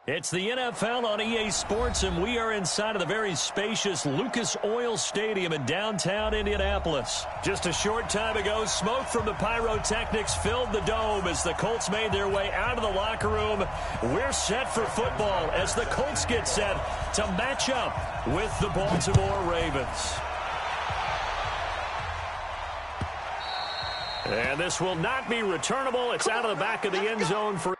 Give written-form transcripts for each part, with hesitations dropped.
It's the NFL on EA Sports, and we are inside of the very spacious Lucas Oil Stadium in downtown Indianapolis. Just a short time ago, smoke from the pyrotechnics filled the dome as the Colts made their way out of the locker room. We're set for football as the Colts get set to match up with the Baltimore Ravens. And this will not be returnable. It's out of the back of the end zone for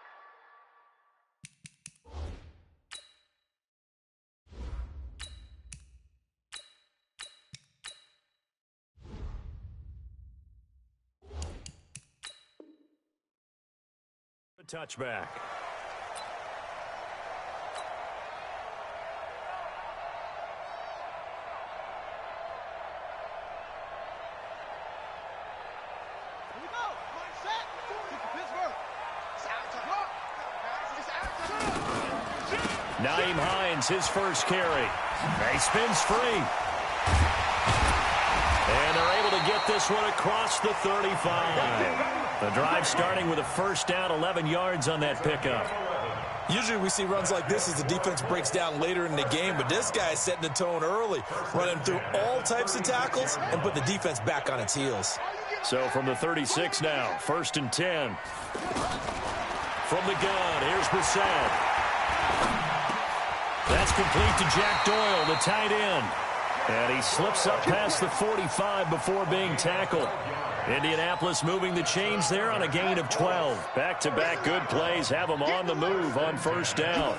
touchback. Nyheim Hines, his first carry. He spins free. And they're able to get this one across the 35. The drive starting with a first down, 11 yards on that pickup. Usually we see runs like this as the defense breaks down later in the game, but this guy is setting the tone early, running through all types of tackles and put the defense back on its heels. So from the 36 now, 1st and 10. From the gun, here's Brissett. That's complete to Jack Doyle, the tight end. And he slips up past the 45 before being tackled. Indianapolis moving the chains there on a gain of 12. Back-to-back good plays have them on the move on first down.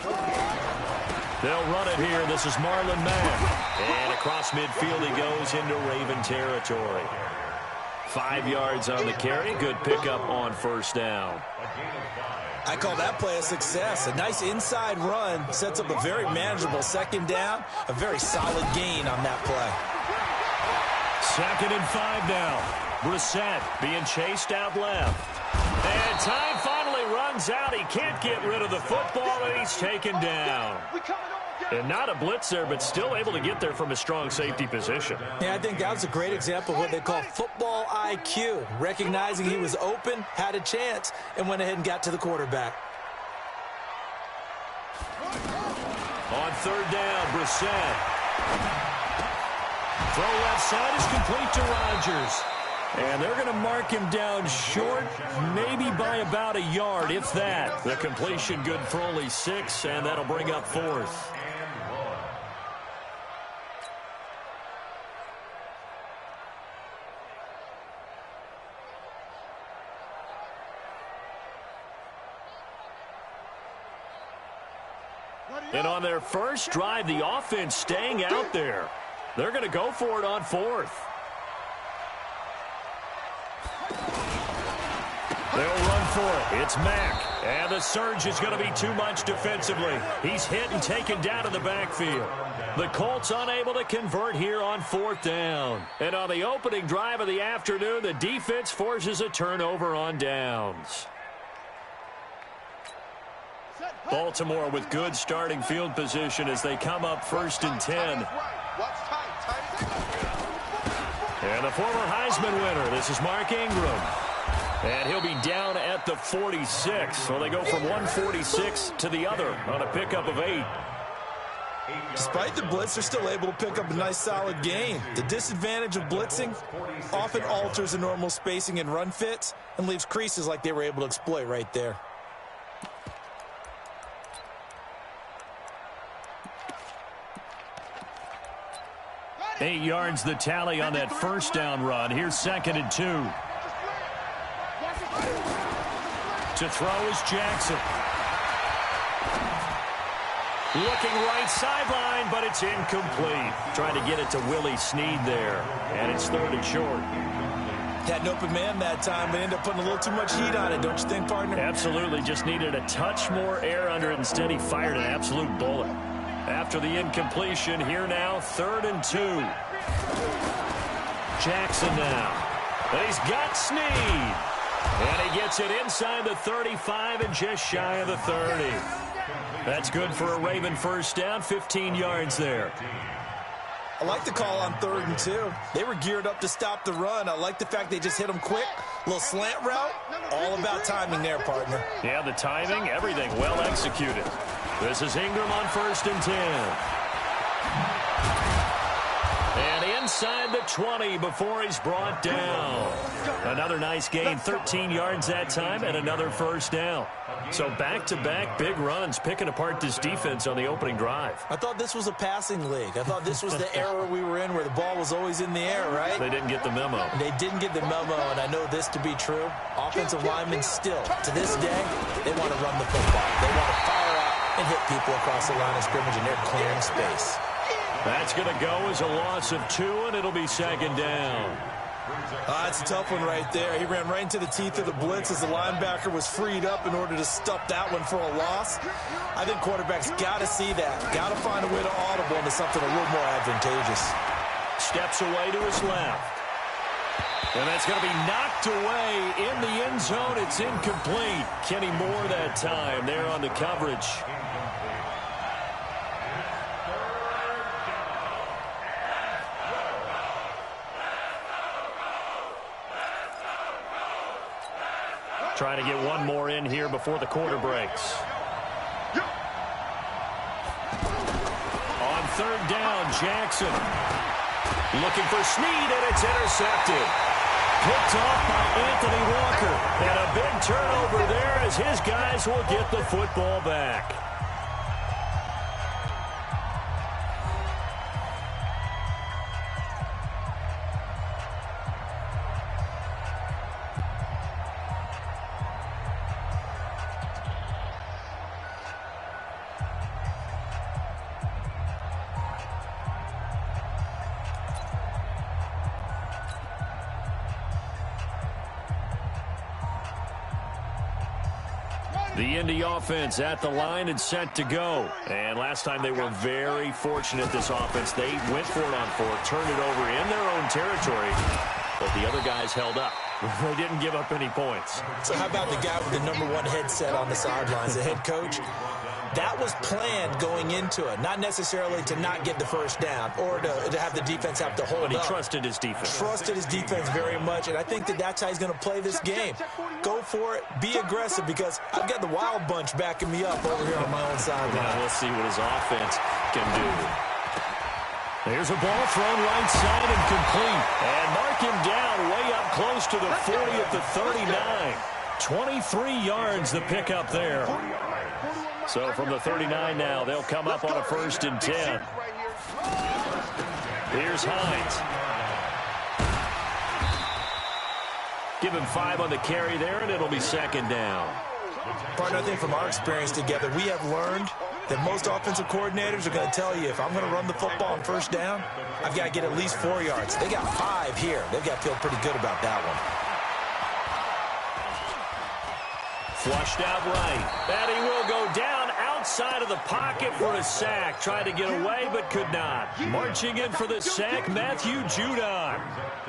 They'll run it here. This is Marlon Mack. And across midfield he goes into Raven territory. 5 yards on the carry. Good pickup on first down. I call that play a success. A nice inside run sets up a very manageable second down. A very solid gain on that play. 2nd and 5 now. Brissett being chased out left. And time finally runs out. He can't get rid of the football, and he's taken down. And not a blitzer, but still able to get there from a strong safety position. Yeah, I think that was a great example of what they call football IQ. Recognizing he was open, had a chance, and went ahead and got to the quarterback. On 3rd down, Brissett. Throw left side is complete to Rodgers. And they're going to mark him down short, maybe by about a yard, if that. The completion good for only 6, and that'll bring up 4th. And on their first drive, the offense staying out there. They're going to go for it on 4th. They'll run for it. It's Mack. And the surge is going to be too much defensively. He's hit and taken down in the backfield. The Colts unable to convert here on 4th down. And on the opening drive of the afternoon, the defense forces a turnover on downs. Baltimore with good starting field position as they come up 1st and 10. And the former Heisman winner, this is Mark Ingram. And he'll be down at the 46. So they go from 146 to the other on a pickup of 8. Despite the blitz, they're still able to pick up a nice solid gain. The disadvantage of blitzing often alters the normal spacing and run fits and leaves creases like they were able to exploit right there. Eight yards the tally on that first down run. Here's 2nd and 2. To throw is Jackson. Looking right sideline, but it's incomplete. Trying to get it to Willie Snead there. And it's 3rd and short. Had an open man that time, but ended up putting a little too much heat on it, don't you think, partner? Absolutely. Just needed a touch more air under it. Instead, he fired an absolute bullet. After the incompletion, here now, 3rd and 2. Jackson now. And he's got Snead. And he gets it inside the 35 and just shy of the 30. That's good for a Raven first down, 15 yards there. I like the call on 3rd and 2. They were geared up to stop the run. I like the fact they just hit them quick. A little slant route. All about timing there, partner. Yeah, the timing, everything well executed. This is Ingram on 1st and 10. And inside the 20 before he's brought down. Another nice gain, 13 yards that time, and another first down. So back-to-back big runs, picking apart this defense on the opening drive. I thought this was a passing league. I thought this was the era we were in where the ball was always in the air, right? They didn't get the memo. They didn't get the memo, and I know this to be true. Offensive linemen still, to this day, they want to run the football. They want to fire out and hit people across the line of scrimmage, and they're clearing space. That's going to go as a loss of 2, and it'll be 2nd down. It's a tough one right there. He ran right into the teeth of the blitz as the linebacker was freed up in order to stuff that one for a loss. I think quarterbacks got to see that. Got to find a way to audible into something a little more advantageous. Steps away to his left. And that's going to be knocked away in the end zone. It's incomplete. Kenny Moore that time there on the coverage. Trying to get one more in here before the quarter breaks. On 3rd down, Jackson. Looking for Snead, and it's intercepted. Picked off by Anthony Walker. And a big turnover there as his guys will get the football back. The Indy offense at the line and set to go. And last time they were very fortunate, this offense. They went for it on 4th, turned it over in their own territory, but the other guys held up. They didn't give up any points. So how about the guy with the #1 headset on the sidelines, the head coach? That was planned going into it, not necessarily to not get the first down or to have the defense have to hold up. But he trusted his defense. Trusted his defense very much, and I think that's how he's going to play this game. Go for it. Be aggressive, because I've got the wild bunch backing me up over here on my own sideline. Yeah, we'll see what his offense can do. There's a ball thrown right side and complete. And mark him down way up close to the 40 at the 39. 23 yards the pickup there. So from the 39 now, they'll come up on a 1st and 10. Here's Hines. Give him 5 on the carry there, and it'll be 2nd down. Partner, I think from our experience together, we have learned that most offensive coordinators are going to tell you, if I'm going to run the football on 1st down, I've got to get at least 4 yards. They got 5 here. They've got to feel pretty good about that one. Flushed out right. And he will go down outside of the pocket for a sack. Tried to get away, but could not. Marching in for the sack, Matthew Judon.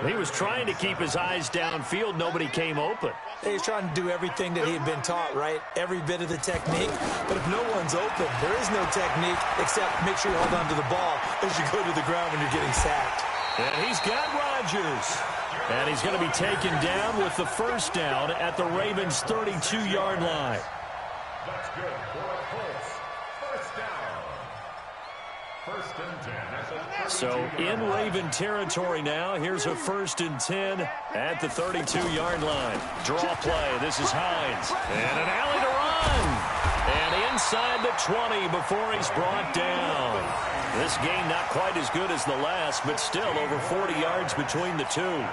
He was trying to keep his eyes downfield. Nobody came open. He's trying to do everything that he had been taught, right? Every bit of the technique. But if no one's open, there is no technique except make sure you hold on to the ball as you go to the ground when you're getting sacked. And he's got Rodgers. And he's going to be taken down with the 1st down at the Ravens' 32-yard line. That's good for a first down. 1st and 10. So in Raven territory now. Here's a 1st and 10 at the 32-yard line. Draw play. This is Hines. And an alley to run. And inside the 20 before he's brought down. This game not quite as good as the last, but still over 40 yards between the two.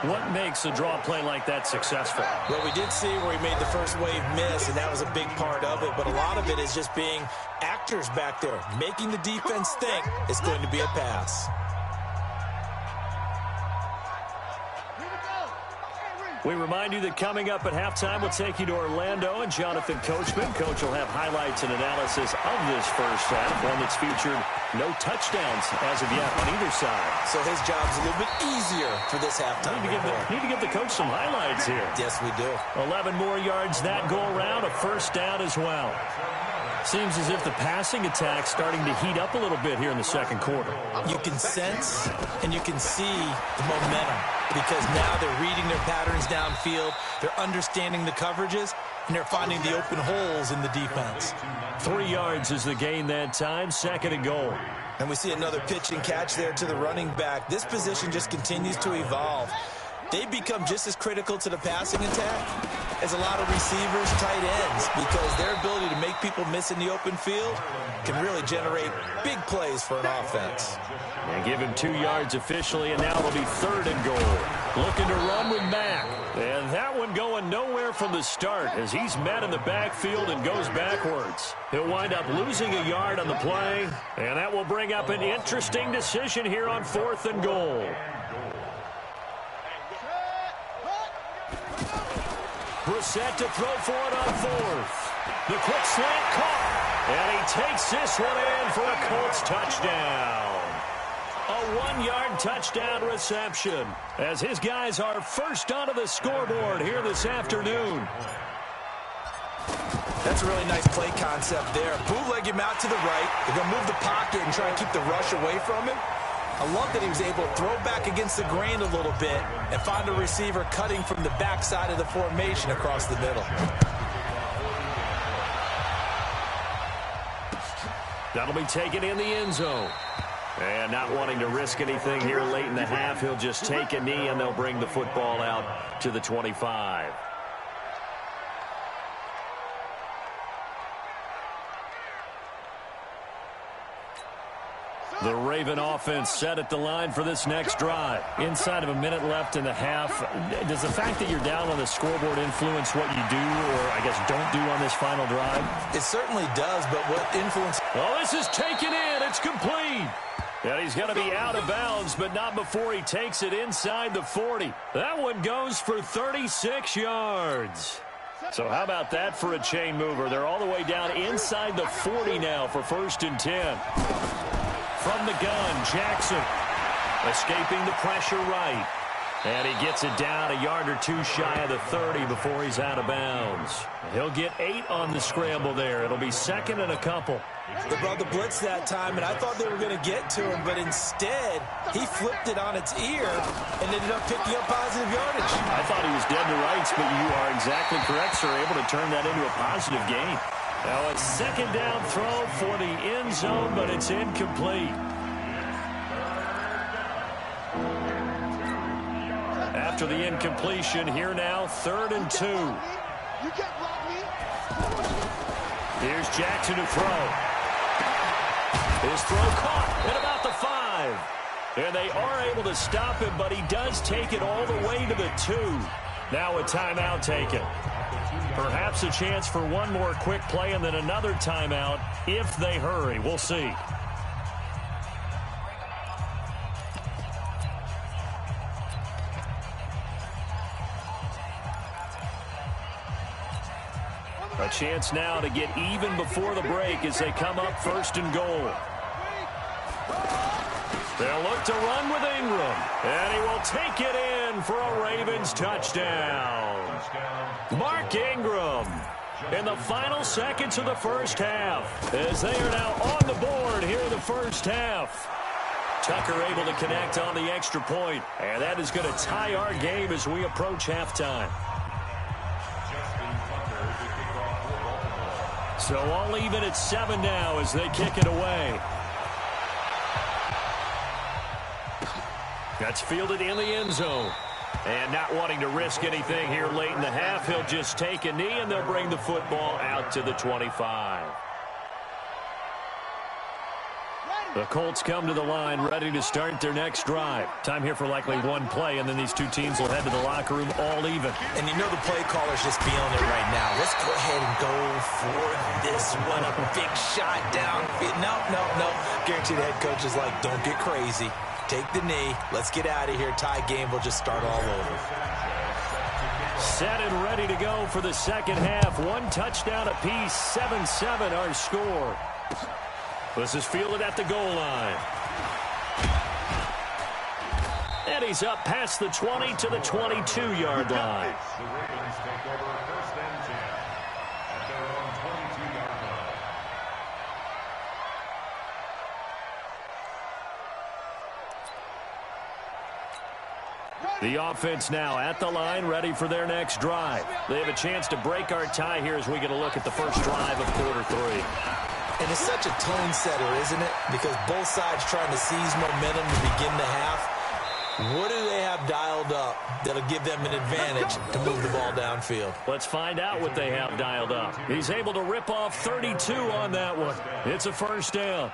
What makes a draw play like that successful? Well, we did see where he made the first wave miss, and that was a big part of it. But a lot of it is just being actors back there, making the defense think it's going to be a pass. We remind you that coming up at halftime, we'll take you to Orlando and Jonathan Coachman. Coach will have highlights and analysis of this first half, one that's featured no touchdowns as of yet on either side. So his job's a little bit easier for this halftime. Need to give the coach some highlights here. Yes, we do. 11 more yards that go around, a 1st down as well. Seems as if the passing attack's starting to heat up a little bit here in the second quarter. You can sense and you can see the momentum because now they're reading their patterns downfield, they're understanding the coverages, and they're finding the open holes in the defense. 3 yards is the gain that time, 2nd and goal. And we see another pitch and catch there to the running back. This position just continues to evolve. They become just as critical to the passing attack as a lot of receivers, tight ends, because their ability to make people miss in the open field can really generate big plays for an offense. And give him 2 yards officially, and now it'll be 3rd and goal. Looking to run with Mack. And that one going nowhere from the start as he's met in the backfield and goes backwards. He'll wind up losing a yard on the play, and that will bring up an interesting decision here on 4th and goal. Brissett to throw for it on 4th. The quick slant caught. And he takes this one in for a Colts touchdown. A 1-yard touchdown reception as his guys are first onto the scoreboard here this afternoon. That's a really nice play concept there. Bootleg him out to the right. They're going to move the pocket and try and keep the rush away from him. I love that he was able to throw back against the grain a little bit and find a receiver cutting from the backside of the formation across the middle. That'll be taken in the end zone. And not wanting to risk anything here late in the half, he'll just take a knee and they'll bring the football out to the 25. The Raven offense set at the line for this next drive. Inside of a minute left in the half, does the fact that you're down on the scoreboard influence what you do, or I guess don't do on this final drive? It certainly does, but what influence... Oh, this is taken in. It's complete. And he's going to be out of bounds, but not before he takes it inside the 40. That one goes for 36 yards. So how about that for a chain mover? They're all the way down inside the 40 now for 1st and 10. From the gun, Jackson escaping the pressure right. And he gets it down a yard or two shy of the 30 before he's out of bounds. He'll get 8 on the scramble there. It'll be 2nd and a couple. They brought the blitz that time, and I thought they were going to get to him, but instead, he flipped it on its ear and ended up picking up positive yardage. I thought he was dead to rights, but you are exactly correct, sir. Able to turn that into a positive gain. Now a 2nd down throw for the end zone, but it's incomplete. After the incompletion, here now, 3rd and 2. Here's Jackson to throw. His throw caught at about the 5. And they are able to stop him, but he does take it all the way to the 2. Now a timeout taken. Perhaps a chance for one more quick play and then another timeout if they hurry. We'll see. A chance now to get even before the break as they come up 1st and goal. They'll look to run with Ingram, and he will take it in for a Ravens touchdown. Mark Ingram in the final seconds of the first half as they are now on the board here in the first half. Tucker able to connect on the extra point, and that is going to tie our game as we approach halftime. So all even at 7 now as they kick it away. That's fielded in the end zone. And not wanting to risk anything here late in the half, he'll just take a knee and they'll bring the football out to the 25. The Colts come to the line ready to start their next drive. Time here for likely one play, and then these two teams will head to the locker room all even. And you know the play caller's just feeling it right now. Let's go ahead and go for this one. A big shot down. No. Guarantee the head coach is like, don't get crazy. Take the knee. Let's get out of here. Tie game. We'll just start all over. Set and ready to go for the second half. One touchdown apiece. 7-7 our score. This is fielded at the goal line. And he's up past the 20 to the 22-yard line. The offense now at the line, ready for their next drive. They have a chance to break our tie here as we get a look at the first drive of quarter 3. And it's such a tone setter, isn't it? Because both sides trying to seize momentum to begin the half. What do they have dialed up that'll give them an advantage to move the ball downfield? Let's find out what they have dialed up. He's able to rip off 32 on that one. It's a first down.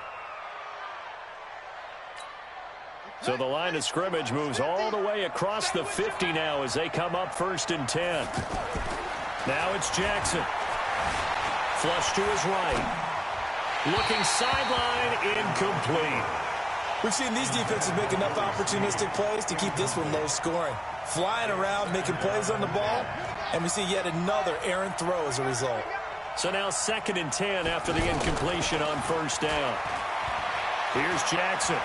So the line of scrimmage moves all the way across the 50 now as they come up 1st and 10. Now it's Jackson. Flush to his right. Looking sideline, incomplete. We've seen these defenses make enough opportunistic plays to keep this one low scoring. Flying around, making plays on the ball, and we see yet another errant throw as a result. So now 2nd and 10 after the incompletion on 1st down. Here's Jackson.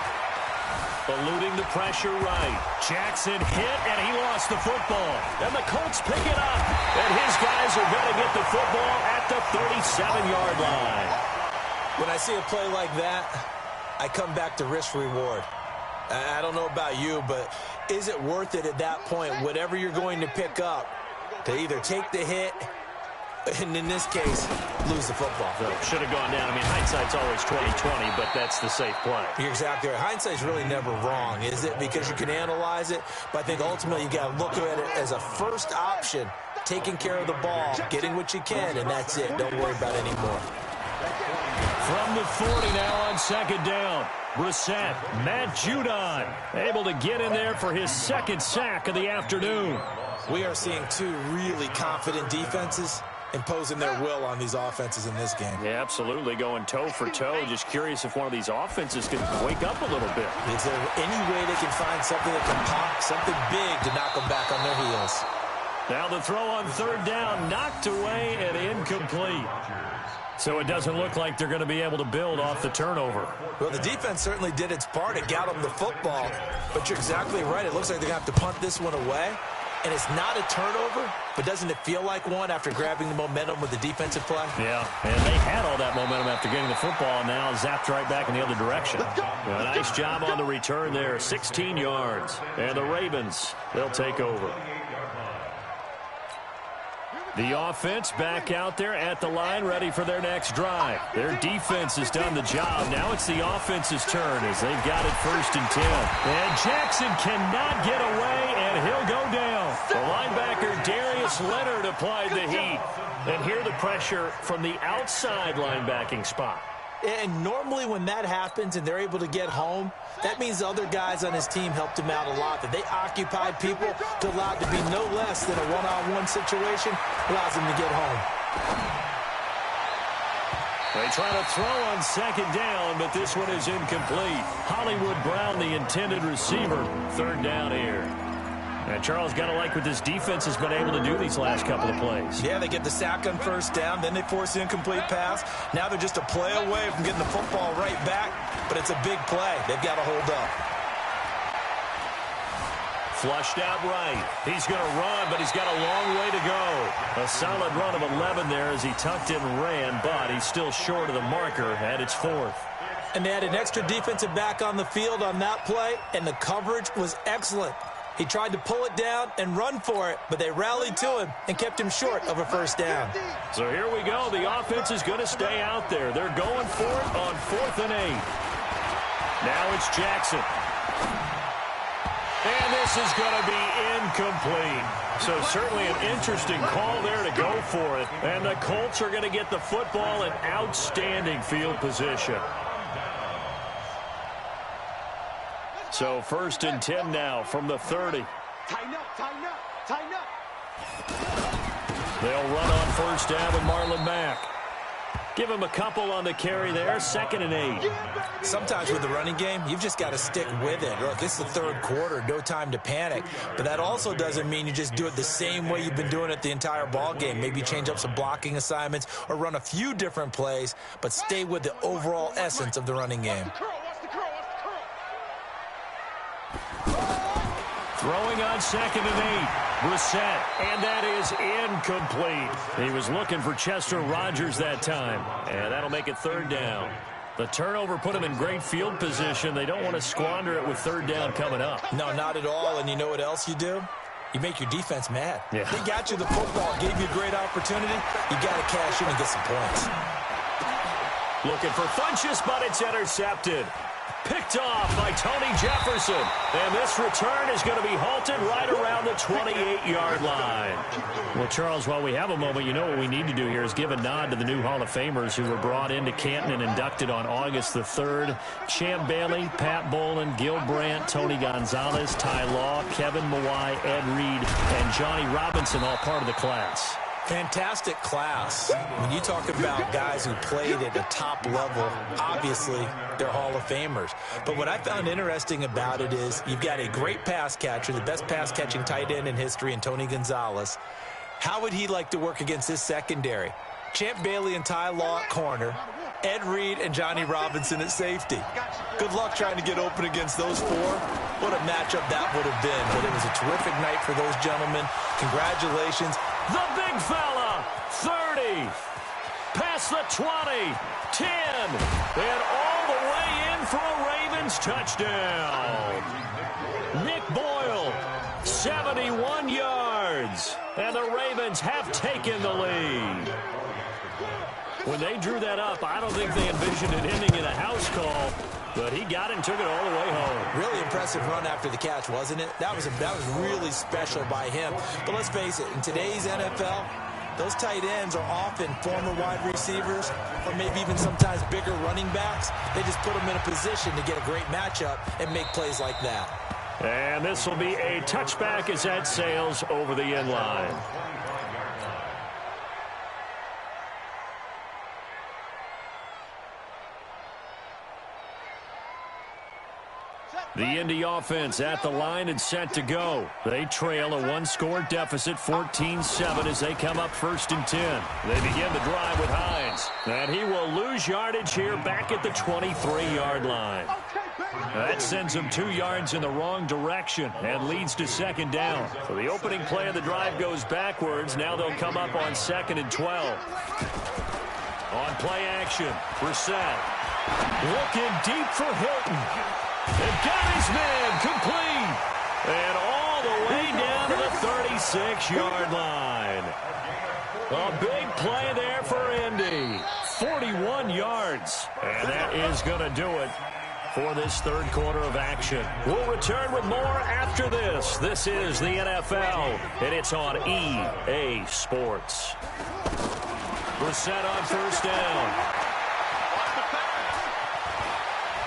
Eluding the pressure right. Jackson hit, and he lost the football. And the Colts pick it up. And his guys are going to get the football at the 37-yard line. When I see a play like that, I come back to risk-reward. I don't know about you, but is it worth it at that point, whatever you're going to pick up, to either take the hit, and in this case, lose the football? So should have gone down. I mean, hindsight's always 20/20, but that's the safe play. You're exactly right. Hindsight's really never wrong, is it? Because you can analyze it, but I think ultimately you got to look at it as a first option, taking care of the ball, getting what you can, and that's it. Don't worry about it anymore. From the 40 now on 2nd down. Brissett, Matt Judon, able to get in there for his 2nd sack of the afternoon. We are seeing two really confident defenses imposing their will on these offenses in this game. Yeah, absolutely, going toe for toe. Just curious if one of these offenses can wake up a little bit. Is there any way they can find something that can pop, something big to knock them back on their heels? Now the throw on 3rd down, knocked away and incomplete. So it doesn't look like they're going to be able to build off the turnover. Well, the defense certainly did its part. It got them the football. But you're exactly right. It looks like they're going to have to punt this one away. And it's not a turnover, but doesn't it feel like one after grabbing the momentum with the defensive play? Yeah, and they had all that momentum after getting the football, and now zapped right back in the other direction. A nice job on the return there, 16 yards. And the Ravens, they'll take over. The offense back out there at the line, ready for their next drive. Their defense has done the job. Now it's the offense's turn as they've got it 1st and 10. And Jackson cannot get away, and he'll go down. The linebacker, Darius Leonard, applied the heat. And here the pressure from the outside linebacking spot. And normally when that happens and they're able to get home, that means the other guys on his team helped him out a lot. That they occupied people to allow it to be no less than a one-on-one situation, allows him to get home. They try to throw on 2nd down, but this one is incomplete. Hollywood Brown, the intended receiver, 3rd down here. And Charles, got to like what this defense has been able to do these last couple of plays. Yeah, they get the sack on 1st down, then they force the incomplete pass. Now they're just a play away from getting the football right back, but it's a big play. They've got to hold up. Flushed out right. He's going to run, but he's got a long way to go. A solid run of 11 there as he tucked it and ran, but he's still short of the marker at its 4th. And they had an extra defensive back on the field on that play, and the coverage was excellent. He tried to pull it down and run for it, but they rallied to him and kept him short of a 1st down. So here we go. The offense is going to stay out there. They're going for it on 4th and 8. Now it's Jackson. And this is going to be incomplete. So certainly an interesting call there to go for it. And the Colts are going to get the football in outstanding field position. So 1st and 10 now from the 30. Tighten up, tighten up, tighten up. They'll run on 1st down with Marlon Mack. Give him a couple on the carry there, 2nd and 8. Sometimes with the running game, you've just got to stick with it. Look, it's the 3rd quarter, no time to panic. But that also doesn't mean you just do it the same way you've been doing it the entire ball game. Maybe change up some blocking assignments or run a few different plays, but stay with the overall essence of the running game. Throwing on 2nd and 8. Brissett, and that is incomplete. He was looking for Chester Rogers that time, and that'll make it 3rd down. The turnover put them in great field position. They don't want to squander it with third down coming up. No, not at all. And you know what else you do? You make your defense mad. Yeah. They got you the football, gave you a great opportunity. You got to cash in and get some points. Looking for Funchess, but it's intercepted. Picked off by Tony Jefferson. And this return is going to be halted right around the 28-yard line. Well, Charles, while we have a moment, you know what we need to do here is give a nod to the new Hall of Famers who were brought into Canton and inducted on August the 3rd. Champ Bailey, Pat Bolin, Gil Brandt, Tony Gonzalez, Ty Law, Kevin Mawai, Ed Reed, and Johnny Robinson, all part of the class. Fantastic class. When you talk about guys who played at a top level, obviously they're Hall of Famers. But what I found interesting about it is you've got a great pass catcher, the best pass-catching tight end in history, in Tony Gonzalez. How would he like to work against his secondary? Champ Bailey and Ty Law at corner, Ed Reed and Johnny Robinson at safety. Good luck trying to get open against those four. What a matchup that would have been. But it was a terrific night for those gentlemen. Congratulations. The big fella, 30, past the 20, 10, and all the way in for a Ravens touchdown. Nick Boyle, 71 yards, and the Ravens have taken the lead. When they drew that up, I don't think they envisioned it ending in a house call, but he got it and took it all the way home. Really impressive run after the catch, wasn't it? That was really special by him. But let's face it, in today's NFL, those tight ends are often former wide receivers or maybe even sometimes bigger running backs. They just put them in a position to get a great matchup and make plays like that. And this will be a touchback as that sails over the end line. The Indy offense at the line and set to go. They trail a one-score deficit, 14-7, as they come up 1st and 10. They begin the drive with Hines. And he will lose yardage here back at the 23-yard line. That sends him 2 yards in the wrong direction and leads to 2nd down. So the opening play of the drive goes backwards. Now they'll come up on 2nd and 12. On play action, Brissett looking deep for Hilton. And got his man complete. And all the way down to the 36-yard line. A big play there for Indy. 41 yards. And that is going to do it for this third quarter of action. We'll return with more after this. This is the NFL, and it's on EA Sports. Brissett on 1st down.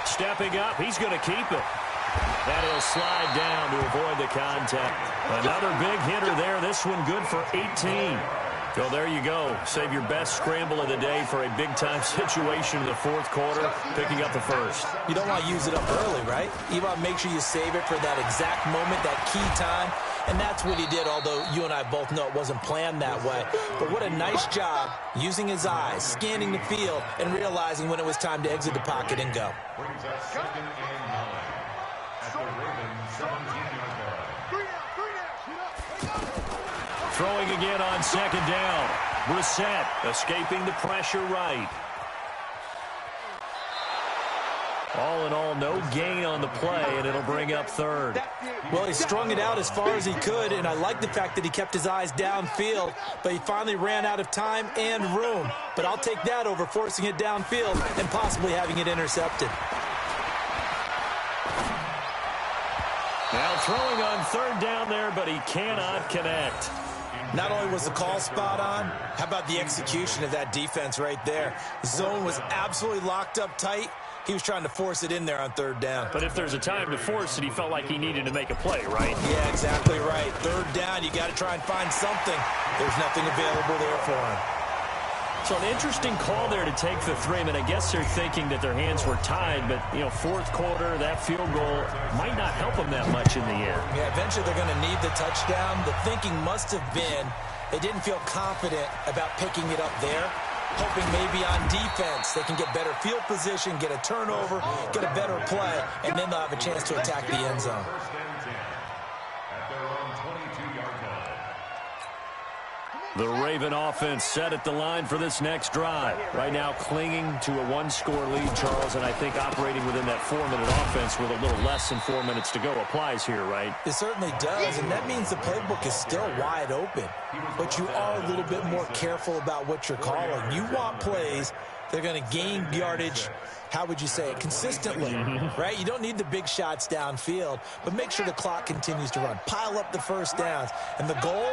Stepping up, he's going to keep it. And he'll slide down to avoid the contact. Another big hitter there. This one good for 18. So there you go. Save your best scramble of the day for a big-time situation in the 4th quarter, picking up the 1st. You don't want to use it up early, right? You want to make sure you save it for that exact moment, that key time. And that's what he did, although you and I both know it wasn't planned that way. But what a nice job using his eyes, scanning the field, and realizing when it was time to exit the pocket and go. Brings us 2nd and 9 at the Ravens 17-yard line. Throwing again on 2nd down. Brissett escaping the pressure right. All in all, no gain on the play, and it'll bring up 3rd. Well, he strung it out as far as he could, and I like the fact that he kept his eyes downfield, but he finally ran out of time and room. But I'll take that over forcing it downfield and possibly having it intercepted. Now throwing on 3rd down there, but he cannot connect. Not only was the call spot on, how about the execution of that defense right there? Zone was absolutely locked up tight. He was trying to force it in there on 3rd down. But if there's a time to force it, he felt like he needed to make a play, right? Yeah, exactly right. 3rd down, you got to try and find something. There's nothing available there for him. So an interesting call there to take the 3. I mean, I guess they're thinking that their hands were tied, but, you know, 4th quarter, that field goal might not help them that much in the end. Yeah, eventually they're going to need the touchdown. The thinking must have been they didn't feel confident about picking it up there, hoping maybe on defense they can get better field position, get a turnover, get a better play, and then they'll have a chance to attack the end zone. 1st and 10 at their own 22-yard line. The Raven offense set at the line for this next drive. Right now clinging to a one-score lead, Charles, and I think operating within that 4-minute offense with a little less than 4 minutes to go applies here, right? It certainly does, and that means the playbook is still wide open. But you are a little bit more careful about what you're calling. You want plays that are going to gain yardage, how would you say it, consistently, right? You don't need the big shots downfield, but make sure the clock continues to run. Pile up the first downs. And the goal?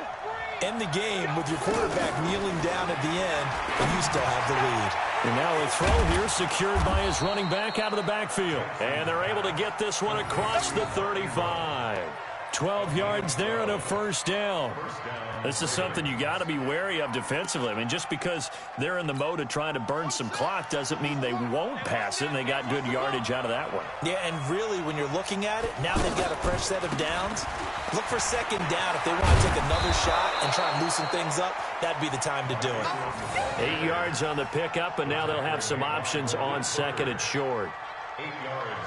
End the game with your quarterback kneeling down at the end, and you still have the lead. And now a throw here secured by his running back out of the backfield. And they're able to get this one across the 35. 12 yards there and a first down. This is something you got to be wary of defensively. I mean, just because they're in the mode of trying to burn some clock doesn't mean they won't pass it, and they got good yardage out of that one. Yeah, and really, when you're looking at it, now they've got a fresh set of downs. Look for second down. If they want to take another shot and try and loosen things up, that'd be the time to do it. 8 yards on the pickup, and now they'll have some options on second and short.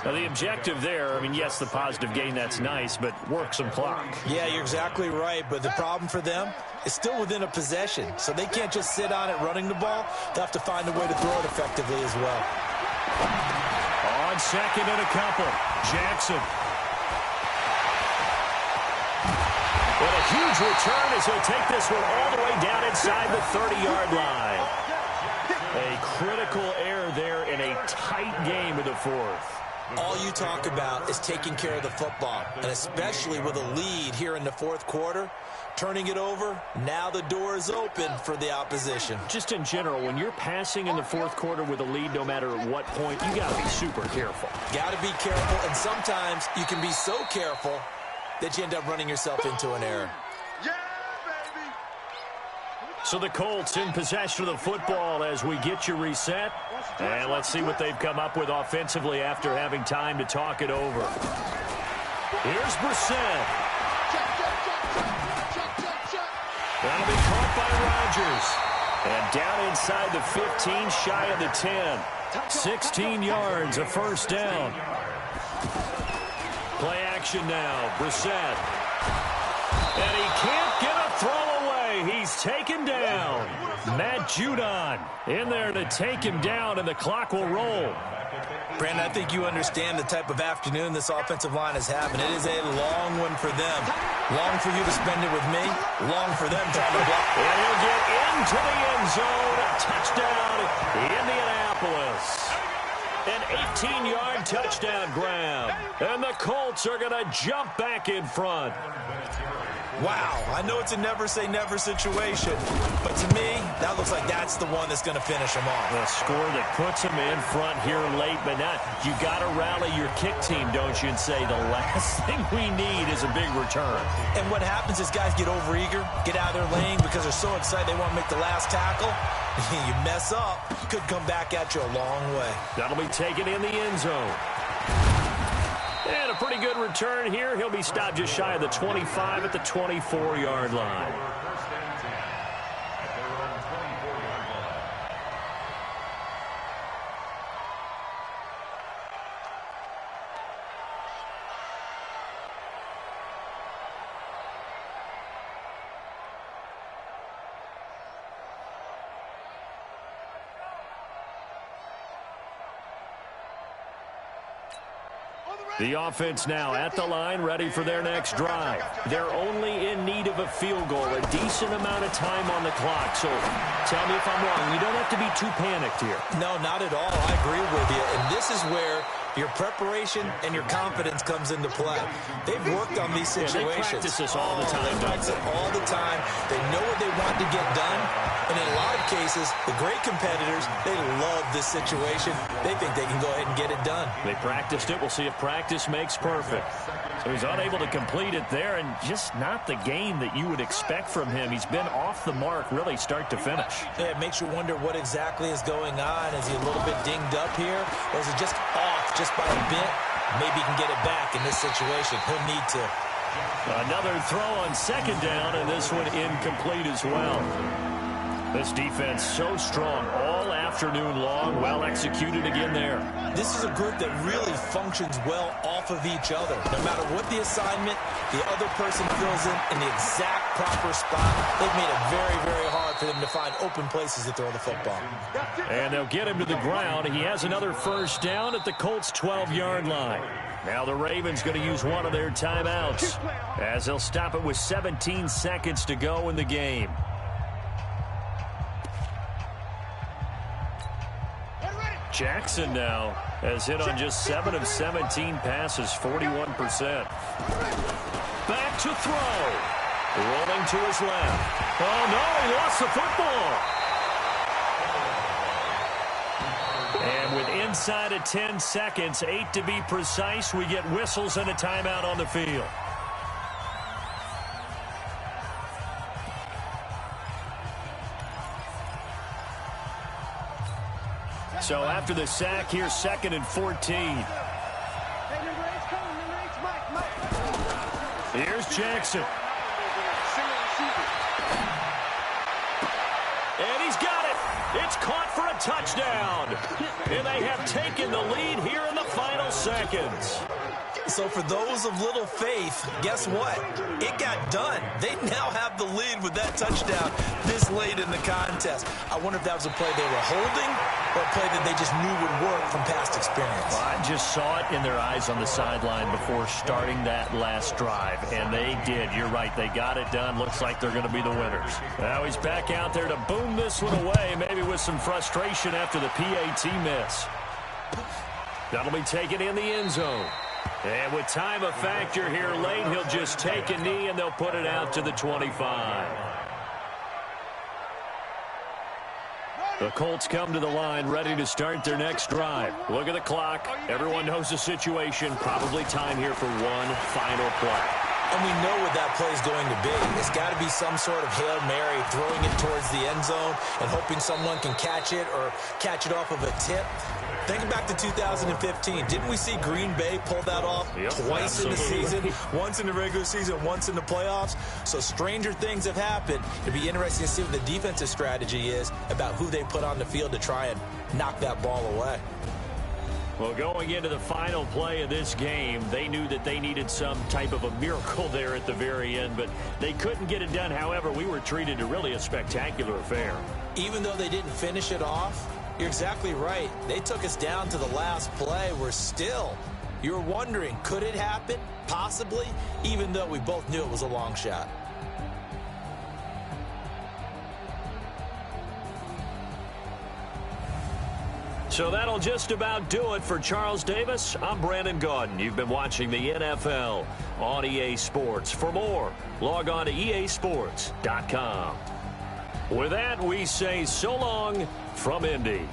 Now, the objective there, I mean, yes, the positive gain, that's nice, but work some clock. Yeah, you're exactly right, but the problem for them is still within a possession, so they can't just sit on it running the ball. They'll have to find a way to throw it effectively as well. On second and a couple, Jackson. And a huge return as he'll take this one all the way down inside the 30-yard line. A critical error there in a tight game of the fourth. All you talk about is taking care of the football, and especially with a lead here in the fourth quarter, turning it over, now the door is open for the opposition. Just in general, when you're passing in the fourth quarter with a lead, no matter at what point, you got to be super careful. Got to be careful, and sometimes you can be so careful that you end up running yourself into an error. So the Colts in possession of the football as we get you reset. And let's see what they've come up with offensively after having time to talk it over. Here's Brissett. That'll be caught by Rodgers. And down inside the 15, shy of the 10. 16 yards, a first down. Play action now, Brissett. And he can't get a throw away. He's taken down. Matt Judon in there to take him down, and the clock will roll. Brandon, I think you understand the type of afternoon this offensive line is having. It is a long one for them. Long for you to spend it with me. Long for them trying to block. And he'll get into the end zone. Touchdown, Indianapolis. An 18-yard touchdown grab. And the Colts are going to jump back in front. Wow, I know it's a never-say-never situation, but to me, that looks like that's the one that's going to finish them off. The score that puts them in front here late, but now you got to rally your kick team, don't you, and say the last thing we need is a big return. And what happens is guys get overeager, get out of their lane because they're so excited they want to make the last tackle. You mess up, could come back at you a long way. That'll be taken in the end zone. And a pretty good return here. He'll be stopped just shy of the 25 at the 24-yard line. The offense now at the line, ready for their next drive. They're only in need of a field goal, a decent amount of time on the clock. So tell me if I'm wrong. You don't have to be too panicked here. No, not at all. I agree with you. And this is where your preparation and your confidence comes into play. They've worked on these situations. They practice this all the time. They practice it all the time. They know what they want to get done. And in a lot of cases, the great competitors, they love this situation. They think they can go ahead and get it done. They practiced it. We'll see if practice makes perfect. So he's unable to complete it there, and just not the game that you would expect from him. He's been off the mark really start to finish. Yeah, it makes you wonder what exactly is going on. Is he a little bit dinged up here, or is it just off just by a bit? Maybe he can get it back in this situation. He'll need to. Another throw on second down, and this one incomplete as well. This defense so strong all afternoon long, well executed again there. This is a group that really functions well off of each other. No matter what the assignment, the other person fills in the exact proper spot. They've made it very, very hard for them to find open places to throw the football. And they'll get him to the ground. He has another first down at the Colts' 12-yard line. Now the Ravens going to use one of their timeouts as they'll stop it with 17 seconds to go in the game. Jackson now has hit on just 7 of 17 passes, 41%. Back to throw. Rolling to his left. Oh, no, he lost the football. And with inside of 10 seconds, 8 to be precise, we get whistles and a timeout on the field. So after the sack, here's 2nd and 14. Here's Jackson. And he's got it. It's caught for a touchdown. And they have taken the lead here in the final seconds. So for those of little faith, guess what? It got done. They now have the lead with that touchdown this late in the contest. I wonder if that was a play they were holding or a play that they just knew would work from past experience. Well, I just saw it in their eyes on the sideline before starting that last drive, and they did. You're right. They got it done. Looks like they're going to be the winners. Now he's back out there to boom this one away, maybe with some frustration after the PAT miss. That'll be taken in the end zone. And with time a factor here late, he'll just take a knee, and they'll put it out to the 25. The Colts come to the line ready to start their next drive. Look at the clock. Everyone knows the situation. Probably time here for one final play. And we know what that play is going to be. It's got to be some sort of Hail Mary, throwing it towards the end zone and hoping someone can catch it or catch it off of a tip. Thinking back to 2015, didn't we see Green Bay pull that off twice in the season? Once in the regular season, once in the playoffs. So stranger things have happened. It'd be interesting to see what the defensive strategy is about who they put on the field to try and knock that ball away. Well, going into the final play of this game, they knew that they needed some type of a miracle there at the very end, but they couldn't get it done. However, we were treated to really a spectacular affair. Even though they didn't finish it off, you're exactly right. They took us down to the last play. We're still, you're wondering, could it happen? Possibly, even though we both knew it was a long shot. So that'll just about do it for Charles Davis. I'm Brandon Gaudin. You've been watching the NFL on EA Sports. For more, log on to easports.com. With that, we say so long from Indy.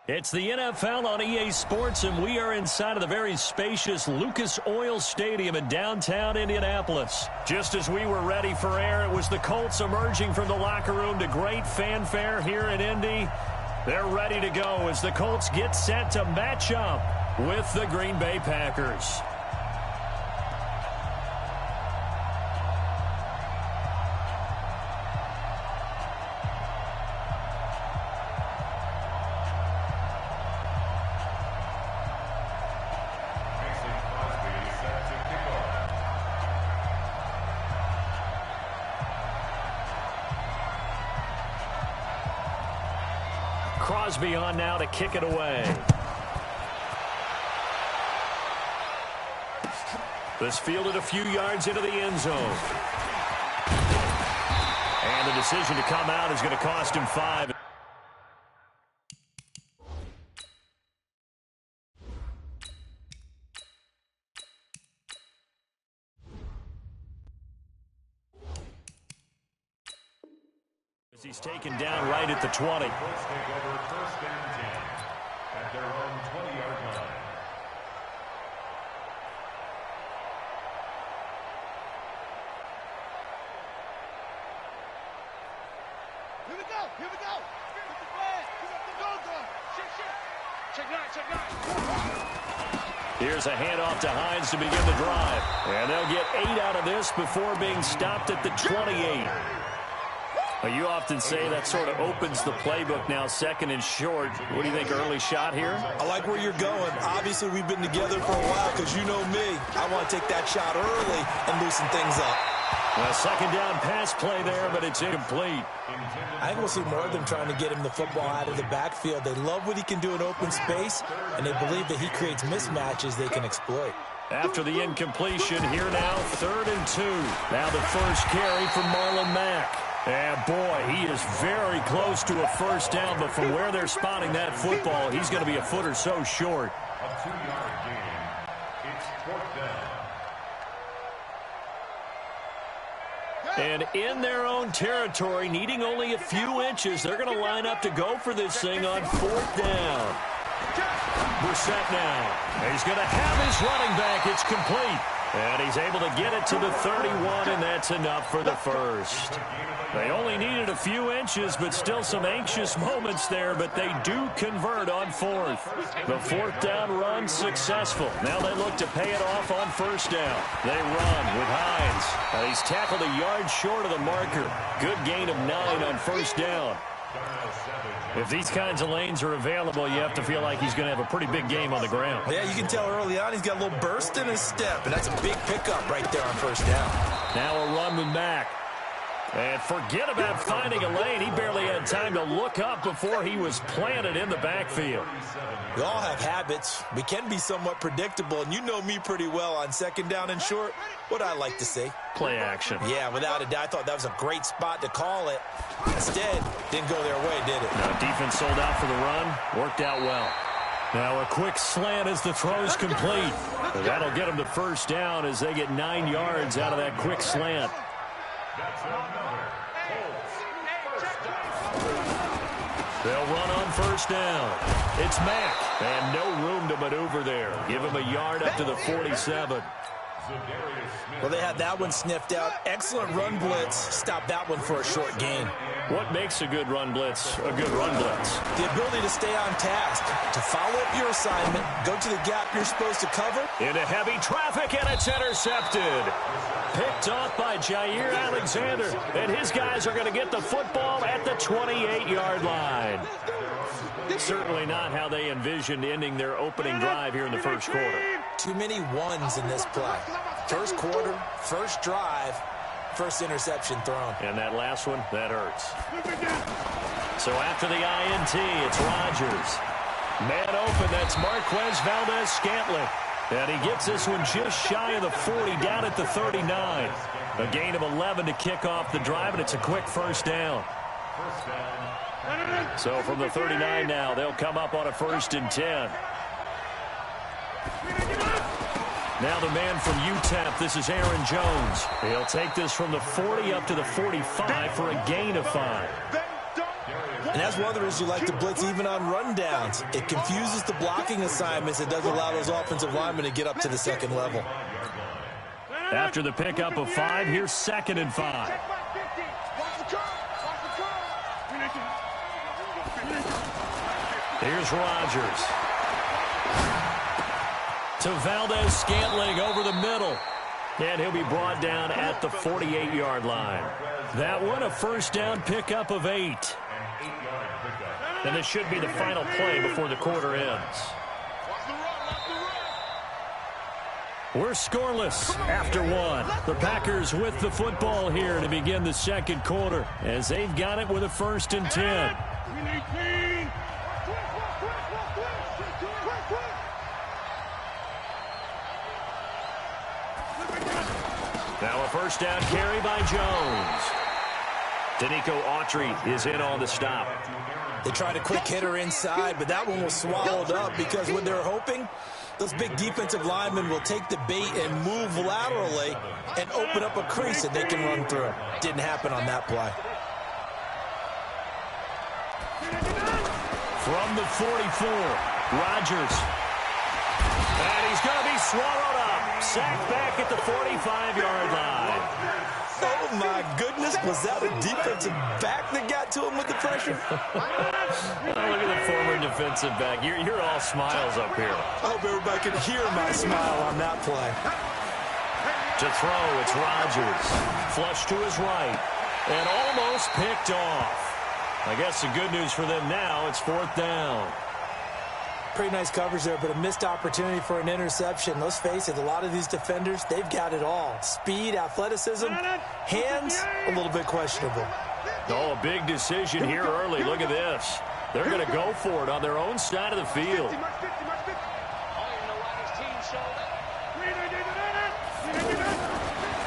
It's the NFL on EA Sports, and we are inside of the very spacious Lucas Oil Stadium in downtown Indianapolis. Just as we were ready for air, it was the Colts emerging from the locker room to great fanfare here in Indy. They're ready to go as the Colts get set to match up with the Green Bay Packers. Crosby on now to kick it away. This fielded a few yards into the end zone. And the decision to come out is going to cost him 5. He's taken down right at the 20. Colts take over first and 10 at their own 20-yard line. Here we go. Here we go. With the flag. Go. Check nine. Here's a handoff to Hines to begin the drive. And they'll get 8 out of this before being stopped at the 28. You often say that sort of opens the playbook now, second and short. What do you think, early shot here? I like where you're going. Obviously, we've been together for a while because you know me. I want to take that shot early and loosen things up. A second down pass play there, but it's incomplete. I think we'll see more of them trying to get him the football out of the backfield. They love what he can do in open space, and they believe that he creates mismatches they can exploit. After the incompletion, here now, 3rd and 2. Now the first carry from Marlon Mack. And boy, he is very close to a first down, but from where they're spotting that football, he's going to be a foot or so short. A 2-yard gain. It's 4th down. And in their own territory, needing only a few inches, they're going to line up to go for this thing on 4th down. Brissett now. He's going to have his running back. It's complete. And he's able to get it to the 31, and that's enough for the first. They only needed a few inches, but still some anxious moments there, but they do convert on 4th. The 4th down run successful. Now they look to pay it off on 1st down. They run with Hines. And he's tackled a yard short of the marker. Good gain of 9 on 1st down. If these kinds of lanes are available, you have to feel like he's going to have a pretty big game on the ground. Yeah, you can tell early on he's got a little burst in his step, and that's a big pickup right there on 1st down. Now a run with Mack. And forget about finding a lane. He barely had time to look up before he was planted in the backfield. We all have habits. We can be somewhat predictable, and you know me pretty well on 2nd down and short. What I like to say. Play action. Yeah, without a doubt, I thought that was a great spot to call it. Instead, didn't go their way, did it? Now defense sold out for the run. Worked out well. Now a quick slant as the throw's complete. That'll get them to 1st down as they get 9 yards out of that quick slant. They'll run on 1st down. It's Mack, and no room to maneuver there. Give him a yard up to the 47. Well, they had that one sniffed out. Excellent run blitz. Stop that one for a short gain. What makes a good run blitz a good run blitz? The ability to stay on task, to follow up your assignment, go to the gap you're supposed to cover. Into heavy traffic, and it's intercepted. Picked off by Jair Alexander, and his guys are going to get the football at the 28-yard line. Certainly not how they envisioned ending their opening drive here in the 1st quarter. Too many ones in this play. 1st quarter, 1st drive, 1st interception thrown. And that last one, that hurts. So after the INT, it's Rodgers. Man open, that's Marquez Valdez-Scantling. And he gets this one just shy of the 40, down at the 39. A gain of 11 to kick off the drive, and it's a quick 1st down. So from the 39 now, they'll come up on a 1st and 10. Now the man from UTEP, this is Aaron Jones. He'll take this from the 40 up to the 45 for a gain of 5. And that's one of the reasons you like to blitz even on rundowns. It confuses the blocking assignments. It doesn't allow those offensive linemen to get up to the second level. After the pickup of 5, here's 2nd and 5. Here's Rodgers. To Valdez-Scantling over the middle. And he'll be brought down at the 48-yard line. That one, a first down pickup of 8. And this should be the final play before the quarter ends. We're scoreless after 1. The Packers with the football here to begin the second quarter as they've got it with a 1st and 10. Now a first down carry by Jones. Danico Autry is in on the stop. They tried a quick hitter inside, but that one was swallowed up because what they're hoping, those big defensive linemen will take the bait and move laterally and open up a crease that they can run through. Didn't happen on that play. From the 44, Rodgers. And he's going to be swallowed up. Sacked back at the 45-yard line. Oh, my goodness. Was that a defensive back that got to him with the pressure? Oh, look at the former defensive back. You're all smiles up here. I hope everybody can hear my smile on that play. To throw, it's Rodgers. Flush to his right. And almost picked off. I guess the good news for them now, it's 4th down. Pretty nice coverage there, but a missed opportunity for an interception. Let's face it, a lot of these defenders, they've got it all. Speed, athleticism, hands, a little bit questionable. Oh, a big decision here early. Look at this. They're going to go for it on their own side of the field.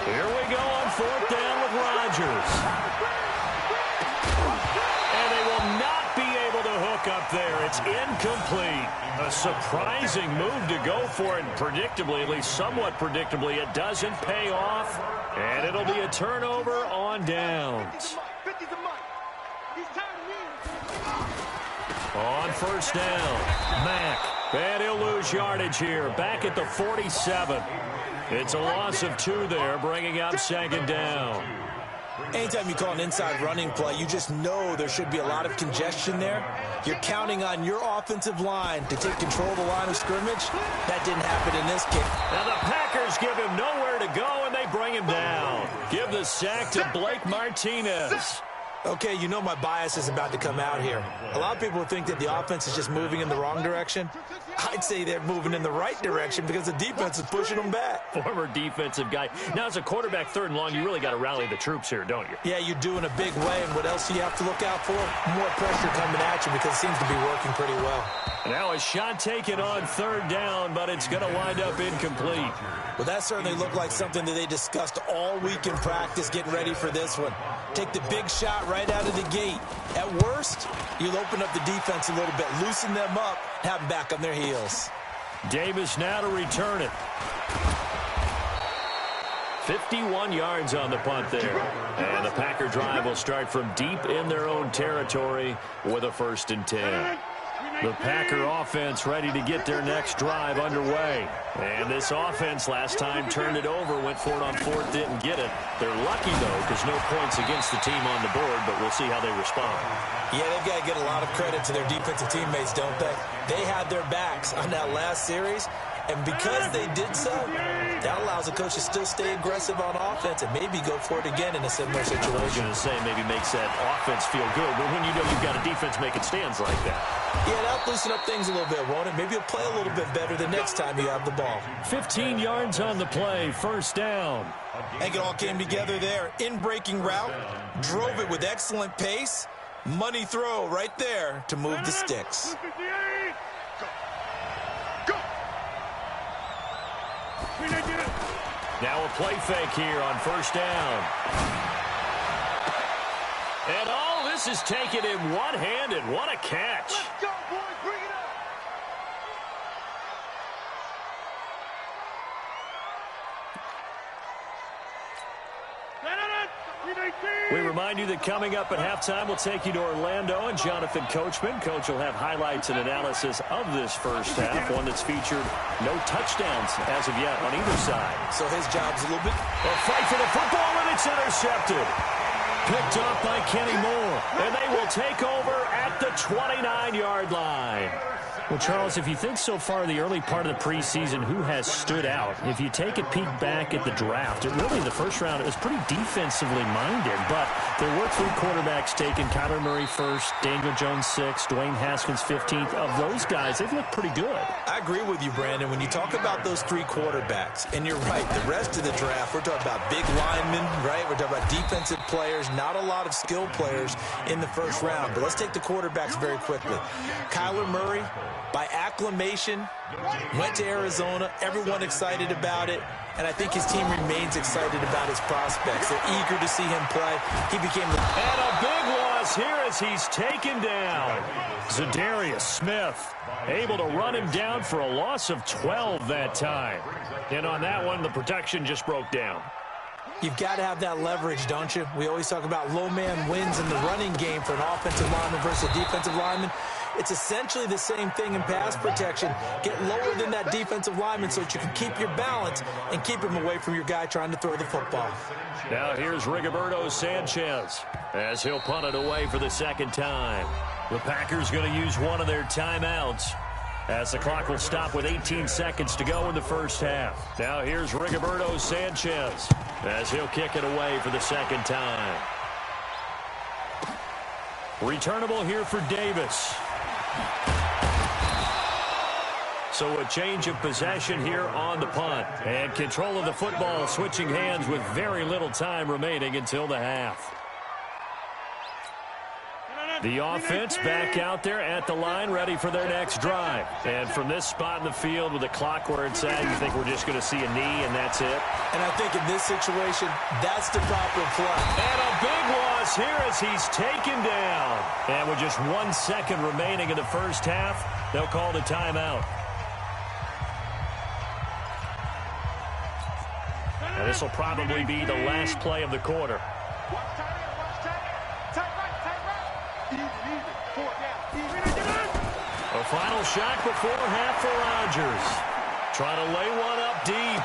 Here we go on 4th down with Rodgers. And they will not be able to hook up there. It's incomplete. A surprising move to go for it. Predictably, at least somewhat predictably, it doesn't pay off. And it'll be a turnover on downs. On 1st down, Mack. And he'll lose yardage here. Back at the 47. It's a loss of 2 there, bringing up 2nd down. Anytime you call an inside running play, you just know there should be a lot of congestion there. You're counting on your offensive line to take control of the line of scrimmage. That didn't happen in this case. Now the Packers give him nowhere to go, and they bring him down. Give the sack to Blake Martinez. Okay, you know my bias is about to come out here. A lot of people think that the offense is just moving in the wrong direction. I'd say they're moving in the right direction because the defense is pushing them back. Former defensive guy. Now, as a quarterback 3rd and long, you really got to rally the troops here, don't you? Yeah, you do in a big way. And what else do you have to look out for? More pressure coming at you because it seems to be working pretty well. Now a shot taken on 3rd down, but it's going to wind up incomplete. Well, that certainly looked like something that they discussed all week in practice getting ready for this one. Take the big shot right out of the gate. At worst, you'll open up the defense a little bit, loosen them up, have them back on their heels. Davis now to return it. 51 yards on the punt there. And the Packer drive will start from deep in their own territory with a 1st and 10. The Packer offense ready to get their next drive underway. And this offense last time turned it over, went for it on 4th, didn't get it. They're lucky, though, because no points against the team on the board, but we'll see how they respond. Yeah, they've got to get a lot of credit to their defensive teammates, don't they? They had their backs on that last series, and because they did so, that allows the coach to still stay aggressive on offense and maybe go for it again in a similar situation. I was going to say maybe makes that offense feel good, but when you know you've got a defense making stands like that. Yeah, that'll loosen up things a little bit, won't it? Maybe you'll play a little bit better the next time you have the ball. 15 yards on the play, 1st down. I think it all came together there. In-breaking route, drove it with excellent pace. Money throw right there to move the sticks. Now a play fake here on 1st down. And all this is taken in one-handed. What a catch. Let's go, boys. Bring it up. We remind you that coming up at halftime, we'll take you to Orlando and Jonathan Coachman. Coach will have highlights and analysis of this first half, one that's featured no touchdowns as of yet on either side. So his job's a little bit... A fight for the football, and it's intercepted. Picked up by Kenny Moore, and they will take over at the 29-yard line. Well, Charles, if you think so far the early part of the preseason, who has stood out? If you take a peek back at the draft, really the first round, it was pretty defensively minded, but there were three quarterbacks taken. Kyler Murray first, Daniel Jones sixth, Dwayne Haskins 15th. Of those guys, they've looked pretty good. I agree with you, Brandon. When you talk about those three quarterbacks, and you're right, the rest of the draft, we're talking about big linemen, right? We're talking about defensive players, not a lot of skill players in the first round. But let's take the quarterbacks very quickly. Kyler Murray, by acclamation, went to Arizona. Everyone excited about it. And I think his team remains excited about his prospects. They're eager to see him play. He became the... And a big loss here as he's taken down. Zadarius Smith able to run him down for a loss of 12 that time. And on that one, the protection just broke down. You've got to have that leverage, don't you? We always talk about low man wins in the running game for an offensive lineman versus a defensive lineman. It's essentially the same thing in pass protection. Get lower than that defensive lineman so that you can keep your balance and keep him away from your guy trying to throw the football. Now here's Rigoberto Sanchez as he'll punt it away for the second time. The Packers going to use one of their timeouts as the clock will stop with 18 seconds to go in the first half. Now here's Rigoberto Sanchez as he'll kick it away for the second time. Returnable here for Davis. So a change of possession here on the punt. And control of the football switching hands with very little time remaining until the half. The offense back out there at the line, ready for their next drive. And from this spot in the field with the clock where it's at, you think we're just going to see a knee and that's it? And I think in this situation, that's the proper play. And a big loss here as he's taken down. And with just 1 second remaining in the first half, they'll call the timeout. Now this will probably be the last play of the quarter. A final shot before half for Rodgers. Trying to lay one up deep.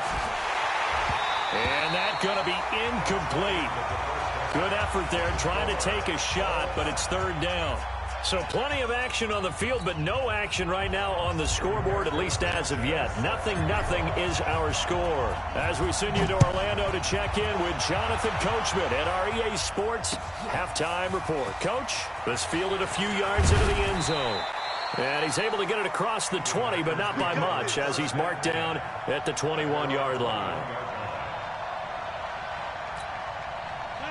And that's going to be incomplete. Good effort there trying to take a shot, but it's third down. So plenty of action on the field, but no action right now on the scoreboard, at least as of yet. Nothing is our score. As we send you to Orlando to check in with Jonathan Coachman at our EA Sports halftime report. Coach, this fielded a few yards into the end zone. And he's able to get it across the 20, but not by much, as he's marked down at the 21-yard line.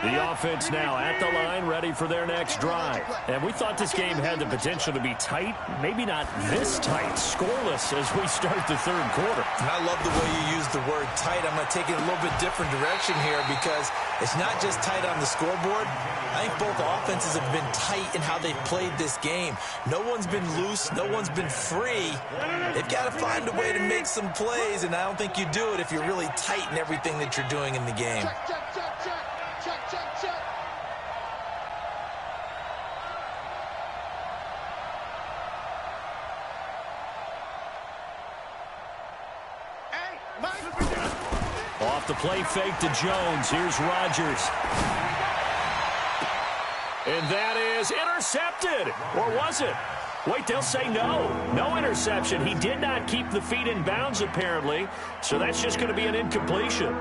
The offense now at the line, ready for their next drive. And we thought this game had the potential to be tight, maybe not this tight, scoreless as we start the third quarter. And I love the way you use the word tight. I'm going to take it a little bit different direction here because it's not just tight on the scoreboard. I think both offenses have been tight in how they've played this game. No one's been loose. No one's been free. They've got to find a way to make some plays, and I don't think you do it if you're really tight in everything that you're doing in the game. Off the play fake to Jones. Here's Rodgers. And that is intercepted. Or was it? Wait, they'll say no. No interception. He did not keep the feet in bounds, apparently. So that's just going to be an incompletion.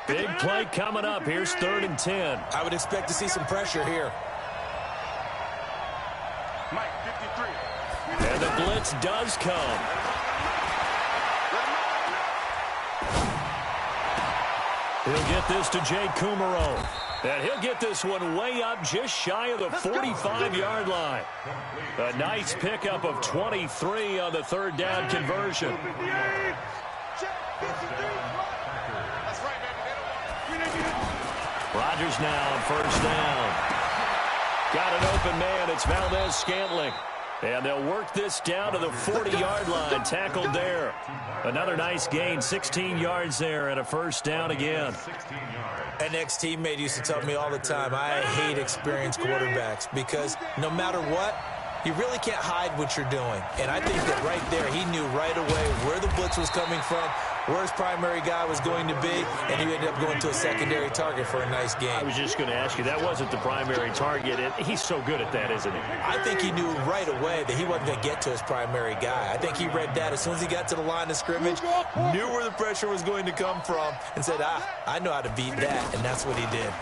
Big play coming up. Here's 3rd and 10. I would expect to see some pressure here. And the blitz does come. He'll get this to Jay Kumaro. And he'll get this one way up just shy of the 45-yard line. A nice pickup of 23 on the third down conversion. Rodgers now on first down. Got an open man. It's Valdez Scantling. And they'll work this down to the 40-yard line, tackled there. Another nice gain, 16 yards there, and a first down again. An ex-teammate used to tell me all the time, I hate experienced quarterbacks because no matter what, you really can't hide what you're doing. And I think that right there, he knew right away where the blitz was coming from, where his primary guy was going to be, and he ended up going to a secondary target for a nice game. I was just going to ask you, that wasn't the primary target. He's so good at that, isn't he? I think he knew right away that he wasn't going to get to his primary guy. I think he read that as soon as he got to the line of scrimmage, knew where the pressure was going to come from, and said, I know how to beat that, and that's what he did.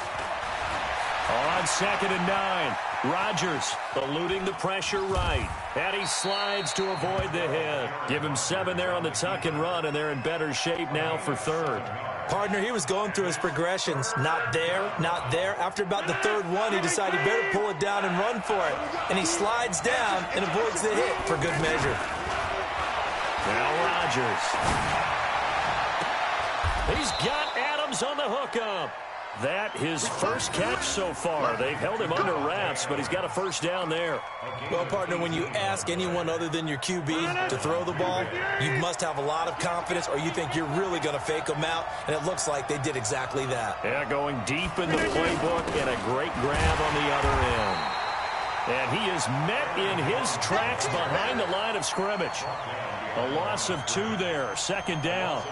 On 2nd and 9, Rodgers eluding the pressure right. And he slides to avoid the hit. Give him 7 there on the tuck and run, and they're in better shape now for 3rd. Partner, he was going through his progressions. Not there, not there. After about the 3rd one, he decided he better pull it down and run for it. And he slides down and avoids the hit for good measure. Now Rodgers. He's got Adams on the hookup. That his first catch so far. They've held him under wraps, but he's got a first down there. Well, partner, when you ask anyone other than your QB to throw the ball, you must have a lot of confidence or you think you're really going to fake them out, and it looks like they did exactly that. Yeah, going deep in the playbook and a great grab on the other end. And he is met in his tracks behind the line of scrimmage. A loss of 2 there, 2nd down.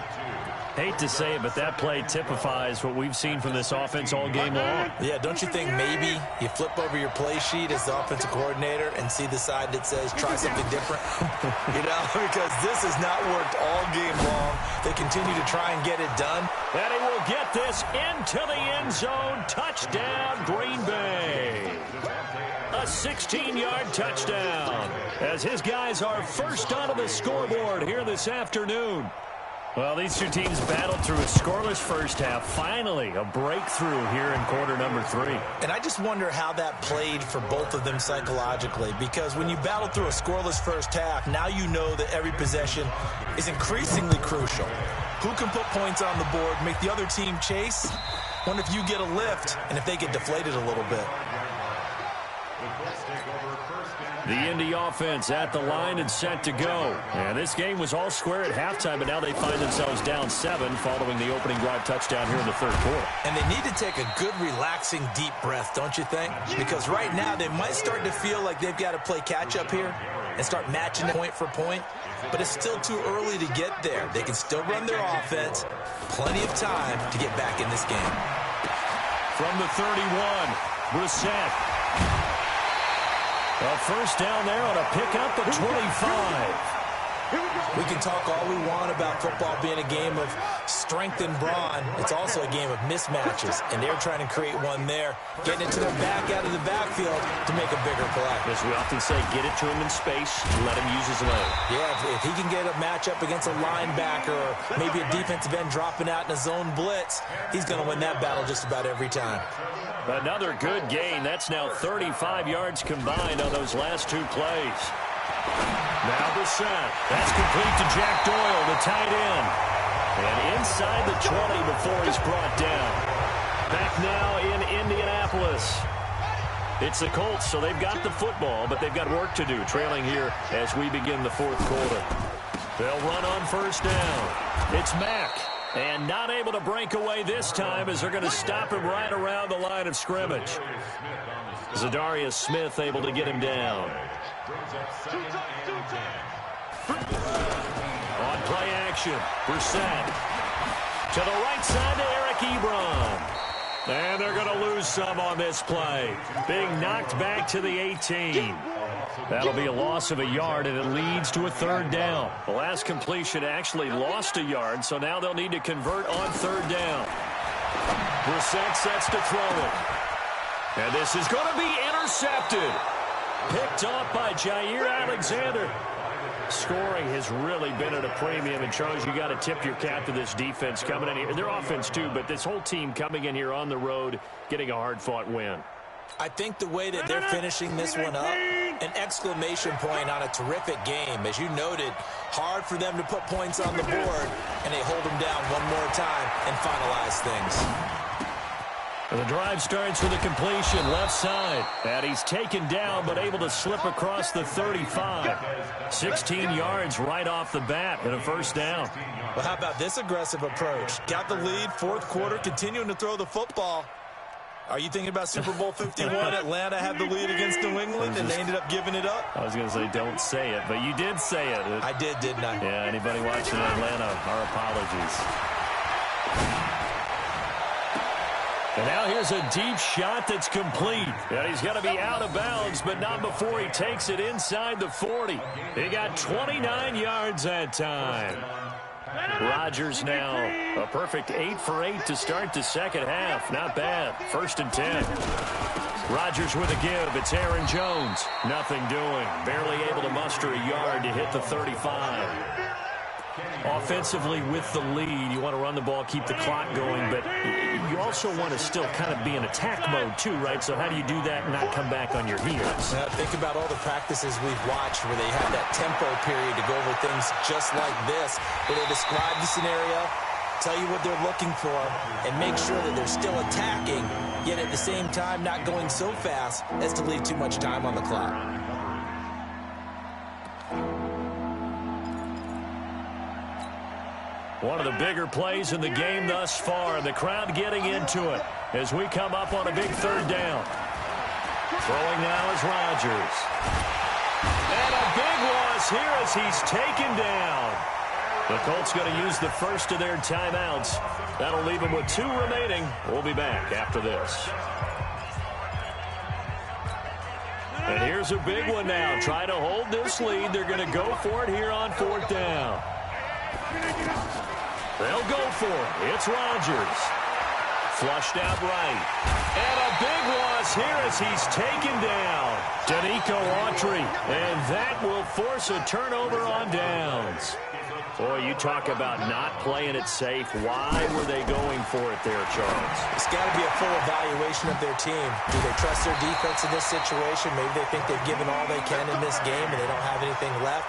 Hate to say it, but that play typifies what we've seen from this offense all game long. Yeah, don't you think maybe you flip over your play sheet as the offensive coordinator and see the side that says try something different? Because this has not worked all game long. They continue to try and get it done. And he will get this into the end zone. Touchdown, Green Bay. A 16-yard touchdown as his guys are first onto the scoreboard here this afternoon. Well, these two teams battled through a scoreless first half. Finally, a breakthrough here in quarter number 3. And I just wonder how that played for both of them psychologically, because when you battle through a scoreless first half, now you know that every possession is increasingly crucial. Who can put points on the board, make the other team chase? Wonder if you get a lift and if they get deflated a little bit. The Indy offense at the line and set to go. And this game was all square at halftime, but now they find themselves down 7 following the opening drive touchdown here in the 3rd quarter. And they need to take a good, relaxing, deep breath, don't you think? Because right now they might start to feel like they've got to play catch-up here and start matching point for point. But it's still too early to get there. They can still run their offense. Plenty of time to get back in this game. From the 31, Brissett. A first down there on a pickup at 25. We can talk all we want about football being a game of strength and brawn. It's also a game of mismatches, and they're trying to create one there, getting it to their back out of the backfield to make a bigger play. As we often say, get it to him in space, let him use his leg. Yeah, if he can get a matchup against a linebacker or maybe a defensive end dropping out in a zone blitz, he's going to win that battle just about every time. Another good gain. That's now 35 yards combined on those last 2 plays. Now Brissett. That's complete to Jack Doyle, the tight end. And inside the 20 before he's brought down. Back now in Indianapolis. It's the Colts, so they've got the football, but they've got work to do, trailing here as we begin the 4th quarter. They'll run on first down. It's Mack. And not able to break away this time as they're going to stop him right around the line of scrimmage. Zadarius Smith able to get him down. On play action, Brissett. To the right side to Eric Ebron. And they're going to lose some on this play. Being knocked back to the 18. That'll be a loss of a yard, and it leads to a 3rd down. The last completion actually lost a yard, so now they'll need to convert on 3rd down. Brissett sets to throw it. And this is going to be intercepted. Picked off by Jair Alexander. Scoring has really been at a premium, and Charles, you got to tip your cap to this defense coming in here. Their offense too, but this whole team coming in here on the road, getting a hard-fought win. I think the way that they're finishing this one up, an exclamation point on a terrific game. As you noted, hard for them to put points on the board, and they hold them down one more time and finalize things. The drive starts with a completion left side. And he's taken down but able to slip across the 35. 16 yards right off the bat and a first down. Well, how about this aggressive approach? Got the lead, fourth quarter, continuing to throw the football. Are you thinking about Super Bowl 51? Atlanta had the lead against New England, and they ended up giving it up? I was going to say don't say it, but you did say it. I did, didn't I? Yeah, anybody watching Atlanta, our apologies. And now here's a deep shot that's complete. And he's going to be out of bounds, but not before he takes it inside the 40. He got 29 yards that time. Rodgers now a perfect 8 for 8 to start the second half. Not bad. 1st and 10. Rodgers with a give. It's Aaron Jones. Nothing doing. Barely able to muster a yard to hit the 35. Offensively with the lead, you want to run the ball, keep the clock going, but you also want to still kind of be in attack mode too, right? So how do you do that and not come back on your heels? Now, think about all the practices we've watched where they have that tempo period to go over things just like this, where they describe the scenario, tell you what they're looking for, and make sure that they're still attacking, yet at the same time not going so fast as to leave too much time on the clock. One of the bigger plays in the game thus far. The crowd getting into it as we come up on a big 3rd down. Throwing now is Rodgers. And a big loss here as he's taken down. The Colts going to use the first of their timeouts. That'll leave them with 2 remaining. We'll be back after this. And here's a big one now. Try to hold this lead. They're going to go for it here on 4th down. They'll go for it. It's Rodgers. Flushed out right. And a big loss here as he's taken down. Danico Autry. And that will force a turnover on downs. Boy, you talk about not playing it safe. Why were they going for it there, Charles? It's got to be a full evaluation of their team. Do they trust their defense in this situation? Maybe they think they've given all they can in this game and they don't have anything left.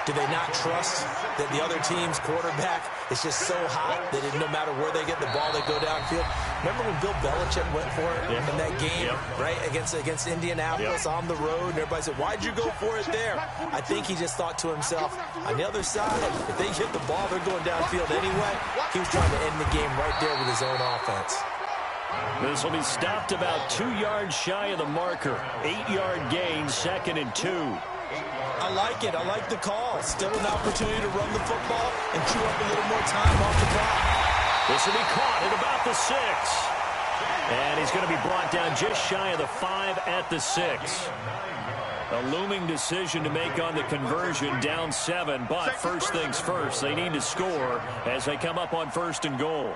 Do they not trust that the other team's quarterback is just so hot that no matter where they get the ball, they go downfield? Remember when Bill Belichick went for it in that game, right, against Indianapolis on the road? And everybody said, why'd you go for it there? I think he just thought to himself, on the other side, if they get the ball, they're going downfield anyway. He was trying to end the game right there with his own offense. This will be stopped about 2 yards shy of the marker. 8-yard gain, 2nd and 2. I like it. I like the call. Still an opportunity to run the football and chew up a little more time off the clock. This will be caught at about the 6. And he's going to be brought down just shy of the 5 at the 6. A looming decision to make on the conversion, down 7. But first things first, they need to score as they come up on 1st and goal.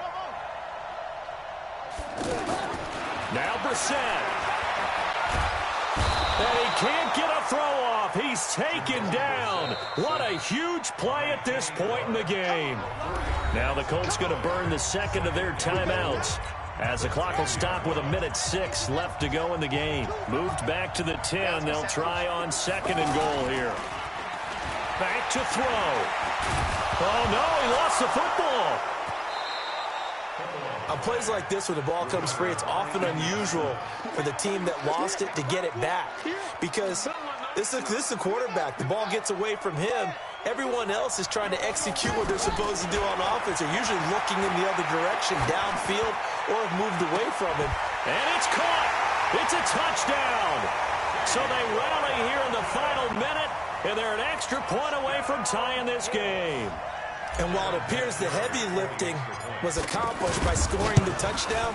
Now Brissett. And he can't get a throw off. He's taken down. What a huge play at this point in the game. Now the Colts going to burn the 2nd of their timeouts as the clock will stop with 1:06 left to go in the game. Moved back to the 10. They'll try on 2nd and goal here. Back to throw. Oh, no, he lost the football. On plays like this, when the ball comes free, it's often unusual for the team that lost it to get it back. Because this is the quarterback. The ball gets away from him. Everyone else is trying to execute what they're supposed to do on offense. They're usually looking in the other direction, downfield, or have moved away from him. And it's caught. It's a touchdown. So they rally here in the final minute, and they're an extra point away from tying this game. And while it appears the heavy lifting was accomplished by scoring the touchdown,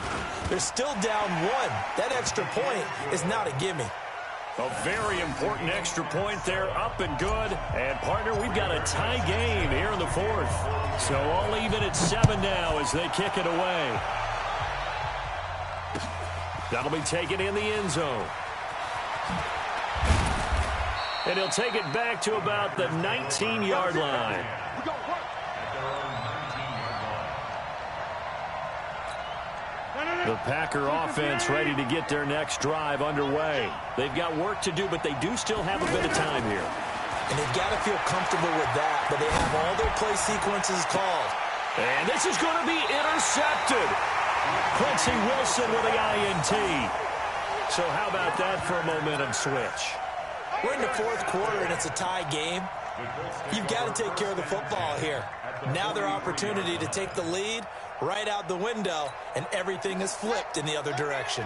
they're still down 1. That extra point is not a gimme. A very important extra point there, up and good. And, partner, we've got a tie game here in the 4th. So all even at 7 now as they kick it away. That'll be taken in the end zone. And he'll take it back to about the 19-yard line. The Packer offense ready to get their next drive underway. They've got work to do, but they do still have a bit of time here. And they've got to feel comfortable with that, but they have all their play sequences called. And this is going to be intercepted. Quincy Wilson with the INT. So how about that for a momentum switch? We're in the fourth quarter, and it's a tie game. You've got to take care of the football here. Now their opportunity to take the lead right out the window, and everything is flipped in the other direction.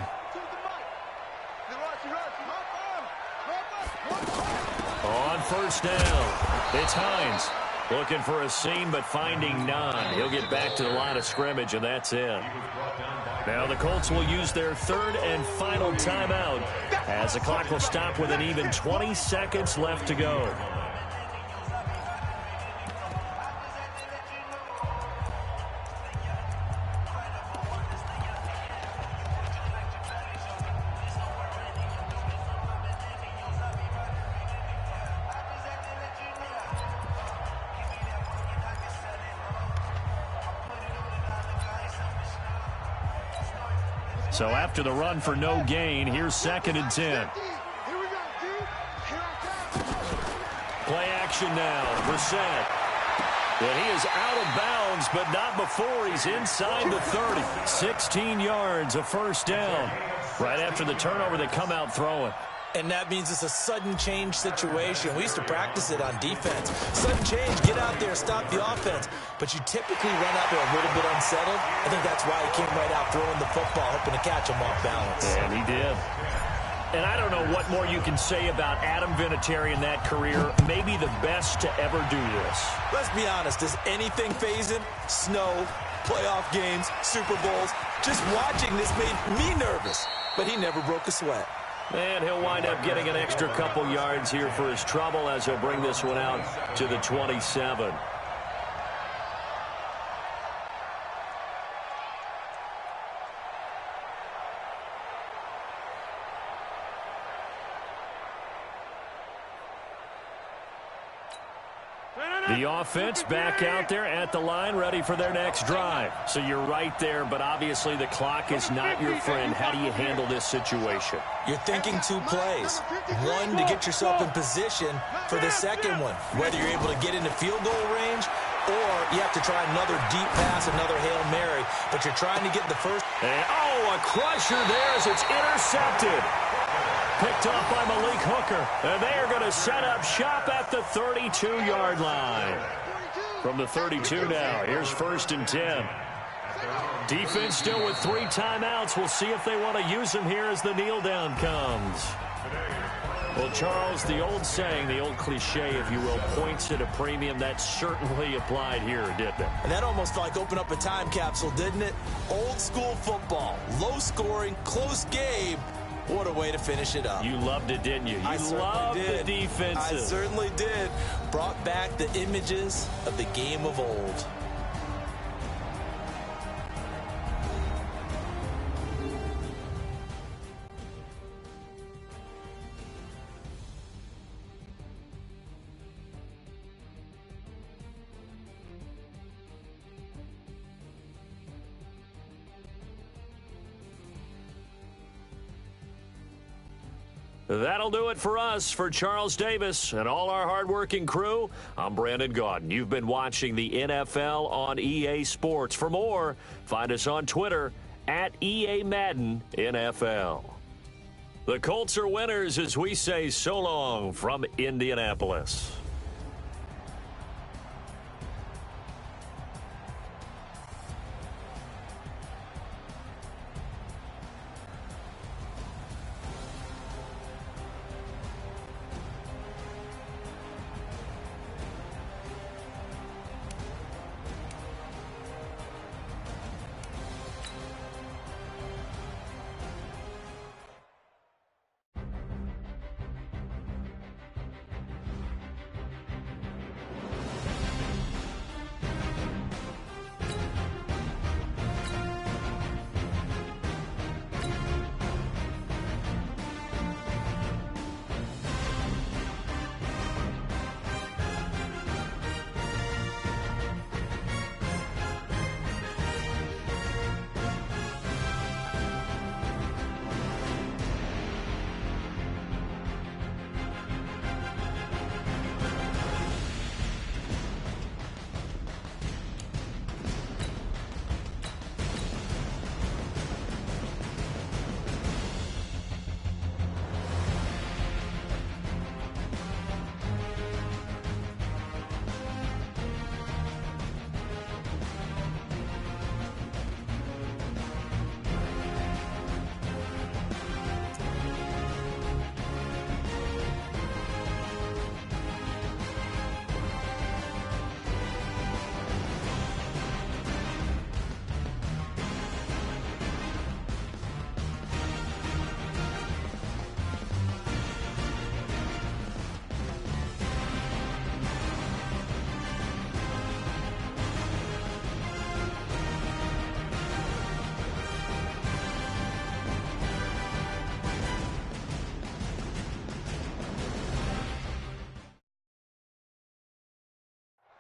On first down, it's Hines. Looking for a seam, but finding none. He'll get back to the line of scrimmage, and that's it. Now the Colts will use their third and final timeout as the clock will stop with an even 20 seconds left to go. So after the run for no gain, here's 2nd and 10. Play action now. Brissett. And he is out of bounds, but not before he's inside the 30. 16 yards, a first down. Right after the turnover, they come out throwing. And that means it's a sudden change situation. We used to practice it on defense. Sudden change, get out there, stop the offense. But you typically run out there a little bit unsettled. I think that's why he came right out throwing the football, hoping to catch him off balance. And he did. And I don't know what more you can say about Adam Vinatieri in that career. Maybe the best to ever do this. Let's be honest, does anything faze him? Snow, playoff games, Super Bowls. Just watching this made me nervous. But he never broke a sweat. And he'll wind up getting an extra couple yards here for his trouble as he'll bring this one out to the 27. The offense back out there at the line, ready for their next drive. So you're right there, but obviously the clock is not your friend. How do you handle this situation? You're thinking two plays. One, to get yourself in position for the second one, whether you're able to get into field goal range or you have to try another deep pass, another Hail Mary, but you're trying to get the first. And, a crusher there as it's intercepted. Picked off by Malik Hooker. And they are going to set up shop at the 32-yard line. From the 32 now, here's 1st and 10. Defense still with 3 timeouts. We'll see if they want to use them here as the kneel down comes. Well, Charles, the old saying, the old cliche, if you will, points at a premium. That certainly applied here, didn't it? And that almost like opened up a time capsule, didn't it? Old school football, low scoring, close game. What a way to finish it up. You loved it, didn't you? You loved the defenses. I certainly did. Brought back the images of the game of old. That'll do it for us. For Charles Davis and all our hardworking crew, I'm Brandon Gaudin. You've been watching the NFL on EA Sports. For more, find us on Twitter at EA Madden NFL. The Colts are winners as we say so long from Indianapolis.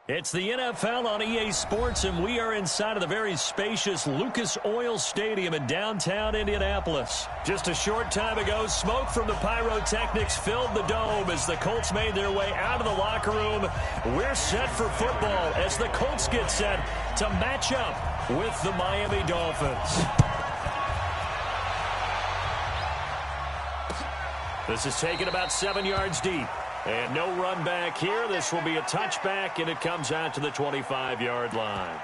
It's the NFL on EA Sports, and we are inside of the very spacious Lucas Oil Stadium in downtown Indianapolis. Just a short time ago, smoke from the pyrotechnics filled the dome as the Colts made their way out of the locker room. We're set for football as the Colts get set to match up with the Miami Dolphins. This is taken about 7 yards deep. And no run back here. This will be a touchback, and it comes out to the 25-yard line.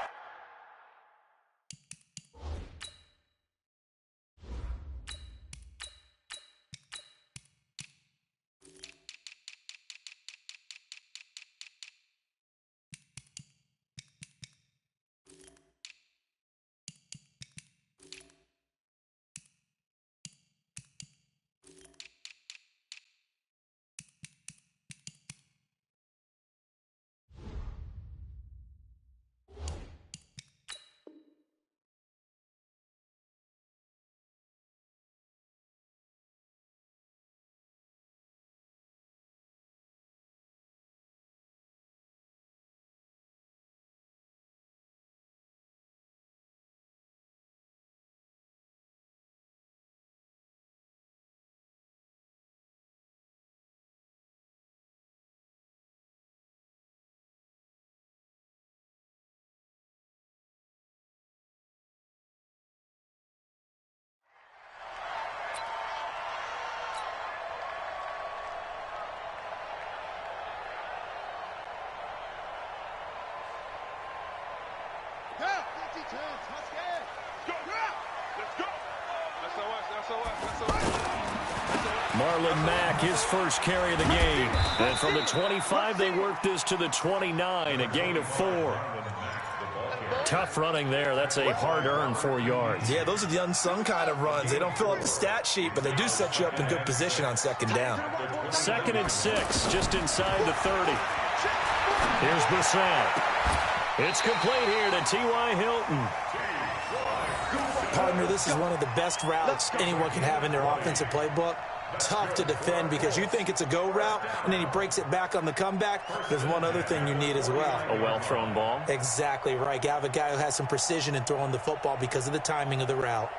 Marlon Mack, his first carry of the game. And from the 25, they work this to the 29, a gain of 4. Tough running there. That's a hard-earned 4 yards. Yeah, those are the unsung kind of runs. They don't fill up the stat sheet, but they do set you up in good position on second down. 2nd and 6, just inside the 30. Here's Brissett. It's complete here to T.Y. Hilton. Partner, this is one of the best routes anyone can have in their offensive playbook. Tough to defend because you think it's a go route, and then he breaks it back on the comeback. There's one other thing you need as well. A well-thrown ball. Exactly right. You have a guy who has some precision in throwing the football because of the timing of the route.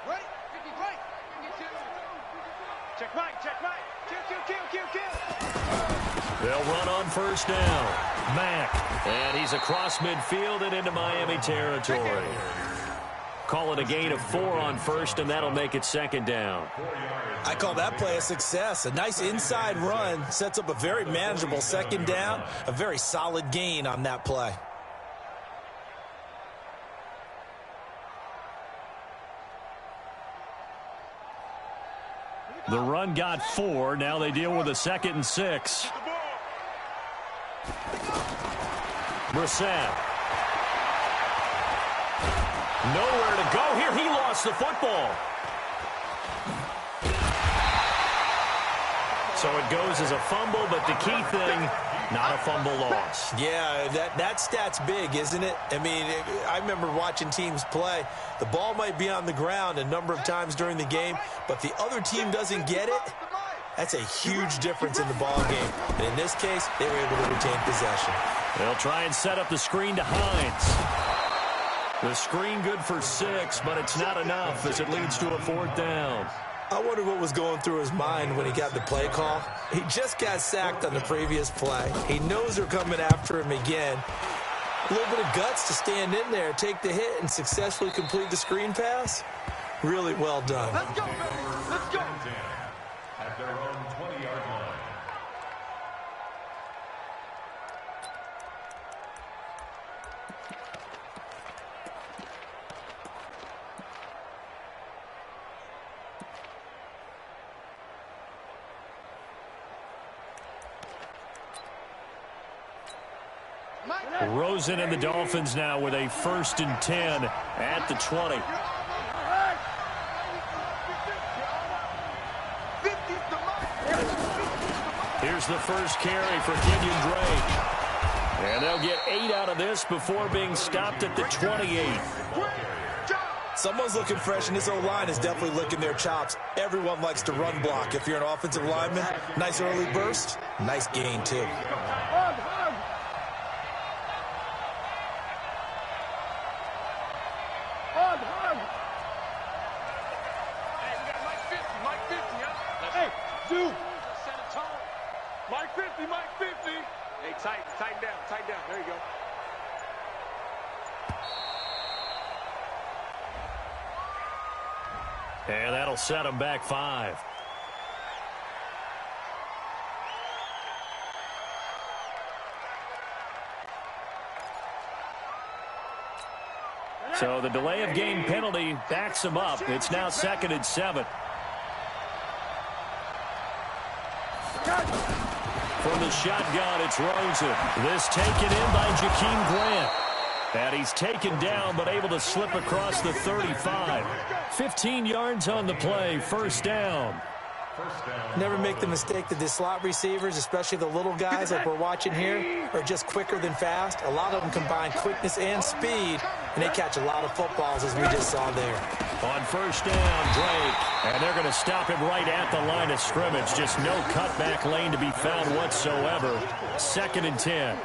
Right, right. Check right, check right. Kill. They'll run on first down. Mack. And he's across midfield and into Miami territory. Call it a gain of 4 on first, and that'll make it 2nd down. I call that play a success. A nice inside run sets up a very manageable 2nd down. A very solid gain on that play. The run got 4. Now they deal with a 2nd and 6. Brissett. Nowhere to go here. He lost the football. So it goes as a fumble, but the key thing, not a fumble loss. Yeah, that stat's big, isn't it? I mean, I remember watching teams play. The ball might be on the ground a number of times during the game, but the other team doesn't get it. That's a huge difference in the ball game. And in this case, they were able to retain possession. They'll try and set up the screen to Hines. The screen good for 6, but it's not enough as it leads to a 4th down. I wonder what was going through his mind when he got the play call. He just got sacked on the previous play. He knows they're coming after him again. A little bit of guts to stand in there, take the hit, and successfully complete the screen pass. Really well done. Let's go, baby. Let's go. At their own 20-yard line. Rosen and the Dolphins now with a 1st and 10 at the 20. Here's the first carry for Kenyon Drake. And they'll get 8 out of this before being stopped at the 28. Someone's looking fresh, and this O-line is definitely licking their chops. Everyone likes to run block. If you're an offensive lineman, nice early burst, nice gain, too. Hug, hug. Hug, hug. Hey, we got Mike 50, Mike 50, huh? Hey, dude. Set a tone. Mike 50, Mike 50. Hey, tighten down. There you go. And that'll set him back 5. So the delay of game penalty backs him up. It's now 2nd and 7. From the shotgun, it's Rosen. This taken in by Jakeem Grant. And he's taken down, but able to slip across the 35. 15 yards on the play, 1st down. Never make the mistake that the slot receivers, especially the little guys like we're watching here, are just quicker than fast. A lot of them combine quickness and speed, and they catch a lot of footballs, as we just saw there. On 1st down, Drake. And they're going to stop him right at the line of scrimmage. Just no cutback lane to be found whatsoever. 2nd and 10.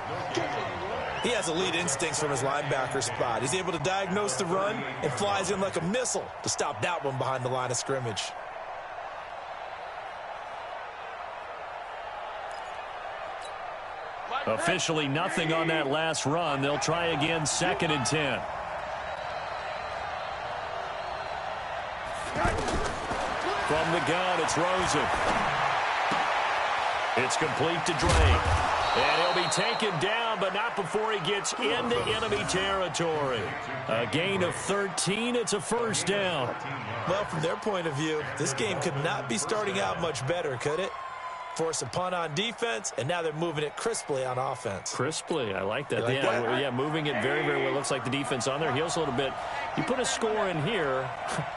He has elite instincts from his linebacker spot. He's able to diagnose the run and flies in like a missile to stop that one behind the line of scrimmage. Officially nothing on that last run. They'll try again, 2nd and 10. From the gun, it's Rosen. It's complete to Drake. And he'll be taken down, but not before he gets into enemy territory. A gain of 13. It's a 1st down. Well, from their point of view, this game could not be starting out much better, could it? Force a punt on defense, and now they're moving it crisply on offense. Crisply, I like that. Like that? Yeah, moving it very, very well. Looks like the defense on their heels a little bit. You put a score in here,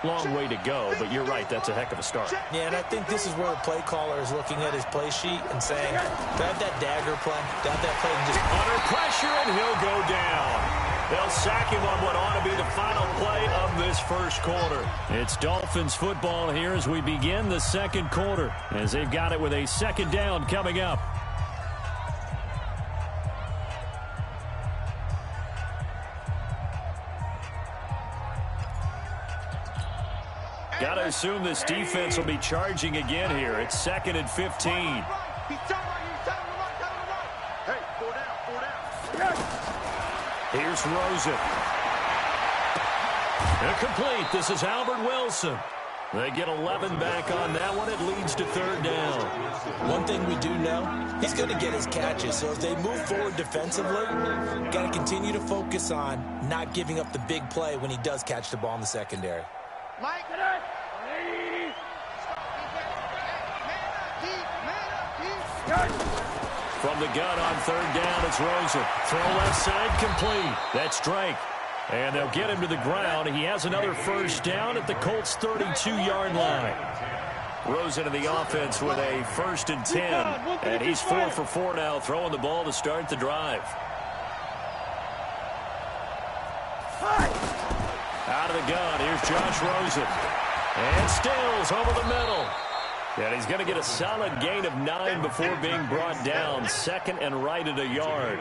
long way to go, but you're right, that's a heck of a start. Yeah, and I think this is where the play caller is looking at his play sheet and saying, do I have that dagger play? Do I have that play and just... Under pressure, and he'll go down. They'll sack him on what ought to be the final play of this 1st quarter. It's Dolphins football here as we begin the 2nd quarter, as they've got it with a 2nd down coming up. Got to assume this defense will be charging again here. It's 2nd and 15. He's telling right. Hey, 4 down. Here's Rosen. Incomplete. This is Albert Wilson. They get 11 back on that one. It leads to 3rd down. One thing we do know, he's going to get his catches. So as they move forward defensively, got to continue to focus on not giving up the big play when he does catch the ball in the secondary. Mike, From the gun on 3rd down, it's Rosen. Throw left side complete. That's Drake. And they'll get him to the ground. He has another 1st down at the Colts' 32-yard line. Rosen in the offense with a 1st and 10. And he's 4 for 4 now, throwing the ball to start the drive. Out of the gun, here's Josh Rosen. And Stills over the middle. And he's going to get a solid gain of 9 before being brought down. 2nd and right at a yard.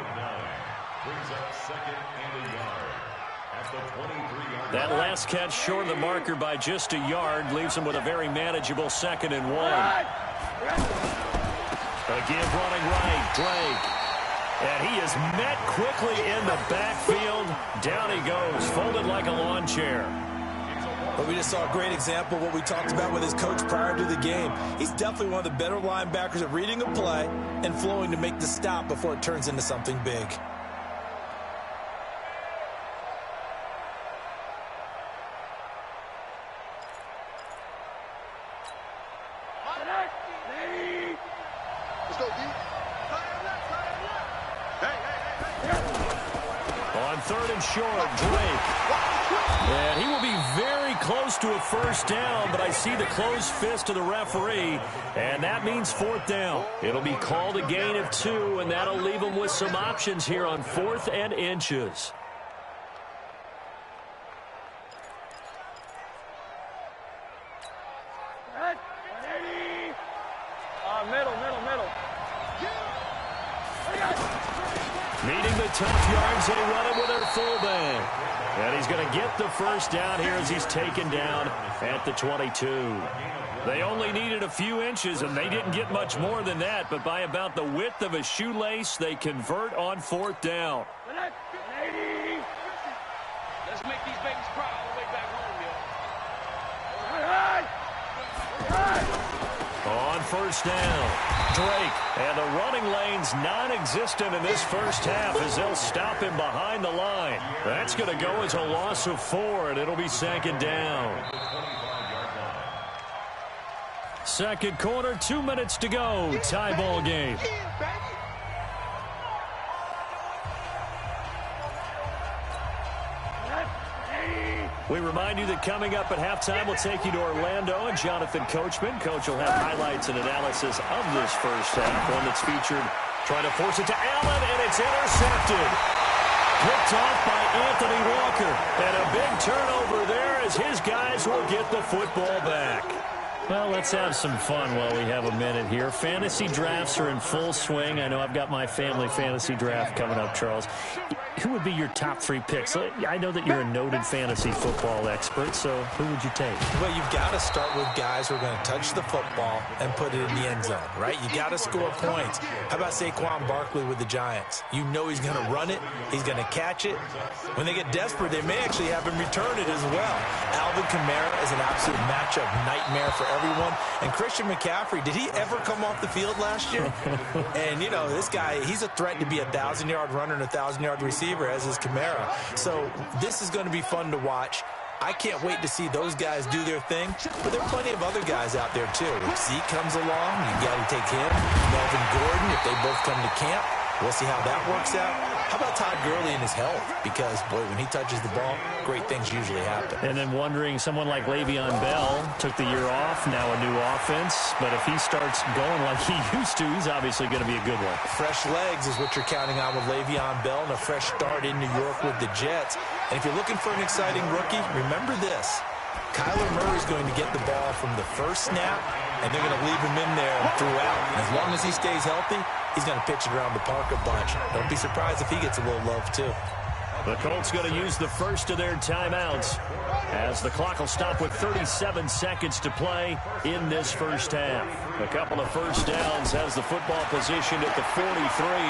That last catch short of the marker by just a yard leaves him with a very manageable 2nd and 1. Again running right, Drake. And he is met quickly in the backfield. Down he goes, folded like a lawn chair. But we just saw a great example of what we talked about with his coach prior to the game. He's definitely one of the better linebackers at reading a play and flowing to make the stop before it turns into something big. Let's go, D. On 3rd and short, Drake. And he will be very close to a 1st down, but I see the closed fist of the referee, and that means 4th down. It'll be called a gain of 2, and that'll leave him with some options here on 4th and inches. tough yards. They run it with their fullback. And he's going to get the first down here as he's taken down at the 22. They only needed a few inches, and they didn't get much more than that. But by about the width of a shoelace, they convert on 4th down. Let's make these babies cry all the way back home, yo. On 1st down, Drake. And the running lane's non-existent in this first half as they'll stop him behind the line. That's going to go as a loss of 4, and it'll be 2nd down. 2nd quarter, 2 minutes to go. Tie ball game. We remind you that coming up at halftime, we'll take you to Orlando and Jonathan Coachman. Coach will have highlights and analysis of this first half. One that's featured trying to force it to Allen, and it's intercepted. Picked off by Anthony Walker. And a big turnover there as his guys will get the football back. Well, let's have some fun while we have a minute here. Fantasy drafts are in full swing. I know I've got my family fantasy draft coming up, Charles. Who would be your top 3 picks? I know that you're a noted fantasy football expert, so who would you take? Well, you've got to start with guys who are going to touch the football and put it in the end zone, right? You got to score points. How about Saquon Barkley with the Giants? You know he's going to run it. He's going to catch it. When they get desperate, they may actually have him return it as well. Alvin Kamara is an absolute matchup nightmare for everyone. And Christian McCaffrey, did he ever come off the field last year? And, you know, this guy, he's a threat to be a 1,000-yard runner and a 1,000-yard receiver, as is Kamara. So this is going to be fun to watch. I can't wait to see those guys do their thing, but there are plenty of other guys out there, too. If Zeke comes along, you got to take him. Melvin Gordon, if they both come to camp, we'll see how that works out. How about Todd Gurley and his health? Because, boy, when he touches the ball, great things usually happen. And then wondering, someone like Le'Veon Bell took the year off, now a new offense. But if he starts going like he used to, he's obviously going to be a good one. Fresh legs is what you're counting on with Le'Veon Bell and a fresh start in New York with the Jets. And if you're looking for an exciting rookie, remember this. Kyler Murray's going to get the ball from the first snap, and they're going to leave him in there throughout. And as long as he stays healthy, he's going to pitch it around the park a bunch. Don't be surprised if he gets a little love, too. The Colts going to use the first of their timeouts as the clock will stop with 37 seconds to play in this first half. A couple of first downs has the football positioned at the 43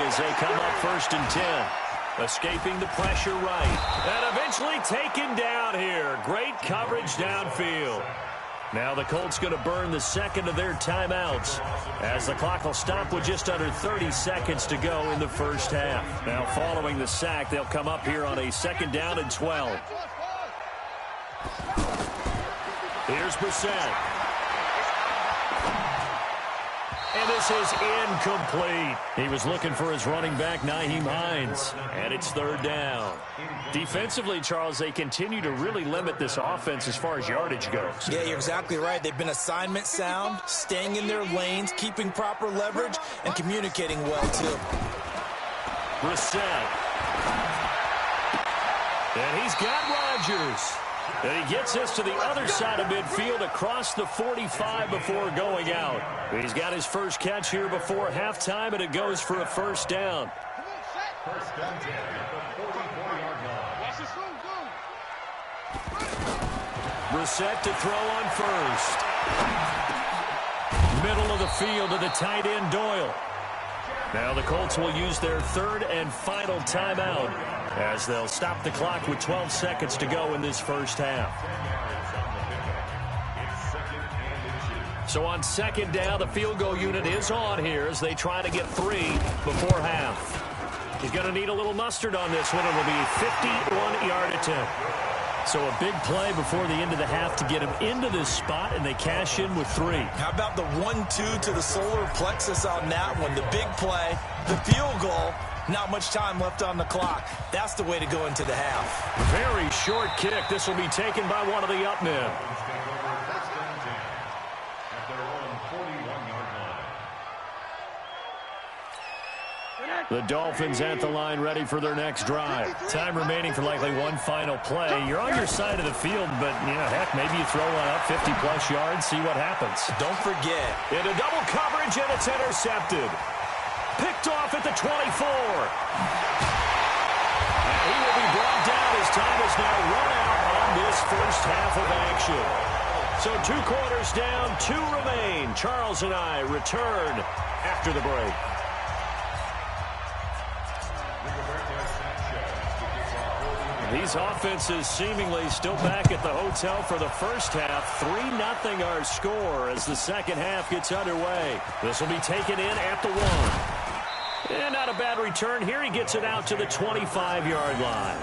as they come up 1st and 10. Escaping the pressure right. And eventually taken down here. Great coverage downfield. Now the Colts going to burn the second of their timeouts as the clock will stop with just under 30 seconds to go in the first half. Now following the sack, they'll come up here on a 2nd down and 12. Here's Brissett. And this is incomplete. He was looking for his running back, Nyheim Hines. And it's 3rd down. Defensively, Charles, they continue to really limit this offense as far as yardage goes. Yeah, you're exactly right. They've been assignment sound, staying in their lanes, keeping proper leverage, and communicating well, too. Brissett. And he's got Rodgers. And he gets this to the other side of midfield across the 45 before going out. He's got his first catch here before halftime, and it goes for a 1st down. First down, 10 at the 44-yard line. Watch this. Brissett to throw on 1st. Middle of the field to the tight end, Doyle. Now the Colts will use their 3rd and final timeout as they'll stop the clock with 12 seconds to go in this first half. So on 2nd down, the field goal unit is on here as they try to get 3 before half. He's going to need a little mustard on this one. It'll be a 51-yard attempt. So a big play before the end of the half to get him into this spot, and they cash in with 3. How about the 1-2 to the solar plexus on that one? The big play, the field goal, not much time left on the clock. That's the way to go into the half. Very short kick. This will be taken by one of the up men. The Dolphins at the line ready for their next drive. Time remaining for likely one final play. You're on your side of the field, but, heck, maybe you throw one up 50-plus yards, see what happens. Don't forget. Into double coverage, and it's intercepted. Picked off at the 24. half of action. So 2 quarters down, 2 remain. Charles and I return after the break. These offenses seemingly still back at the hotel for the first half. 3-0 our score as the second half gets underway. This will be taken in at the 1. And not a bad return here. He gets it out to the 25-yard line.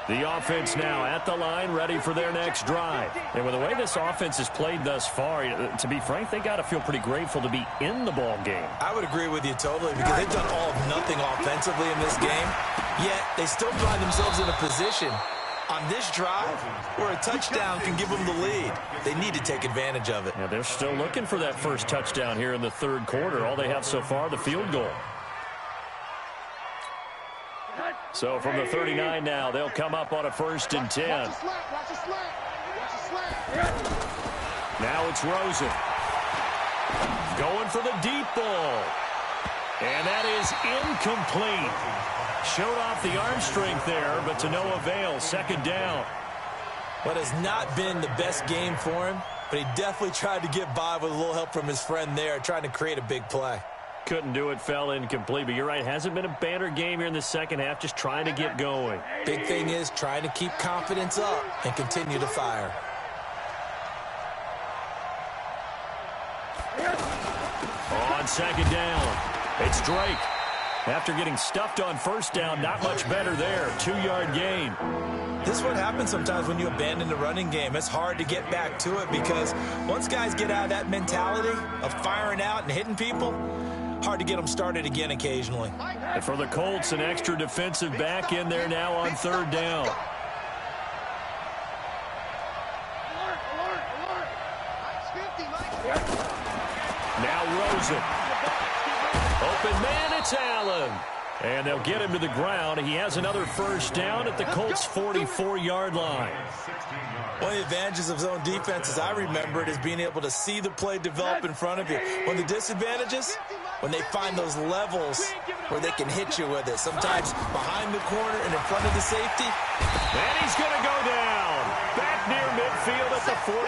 The offense now at the line, ready for their next drive. And with the way this offense has played thus far, to be frank, they got to feel pretty grateful to be in the ball game. I would agree with you totally, because they've done all of nothing offensively in this game, yet they still find themselves in a position on this drive where a touchdown can give them the lead. They need to take advantage of it. Yeah, they're still looking for that first touchdown here in the third quarter. All they have so far, the field goal. So from the 39 now, they'll come up on a 1st and 10. Now it's Rosen. Going for the deep ball. And that is incomplete. Showed off the arm strength there, but to no avail. 2nd down. What has not been the best game for him, but he definitely tried to get by with a little help from his friend there, trying to create a big play. Couldn't do it, fell incomplete, but you're right, hasn't been a banner game here in the second half, just trying to get going. Big thing is trying to keep confidence up and continue to fire. On 2nd down, it's Drake. After getting stuffed on 1st down, not much better there. 2-yard gain. This is what happens sometimes when you abandon the running game. It's hard to get back to it because once guys get out of that mentality of firing out and hitting people, hard to get them started again occasionally. And for the Colts, an extra defensive back in there now on 3rd down. Now Rosen. Open man, it's Allen. And they'll get him to the ground. He has another 1st down at the Colts' 44-yard line. One of the advantages of zone defense, as I remember it, is being able to see the play develop in front of you. One of the disadvantages, when they find those levels where they can hit you with it. Sometimes behind the corner and in front of the safety. And he's going to go down. Back near midfield at the 49.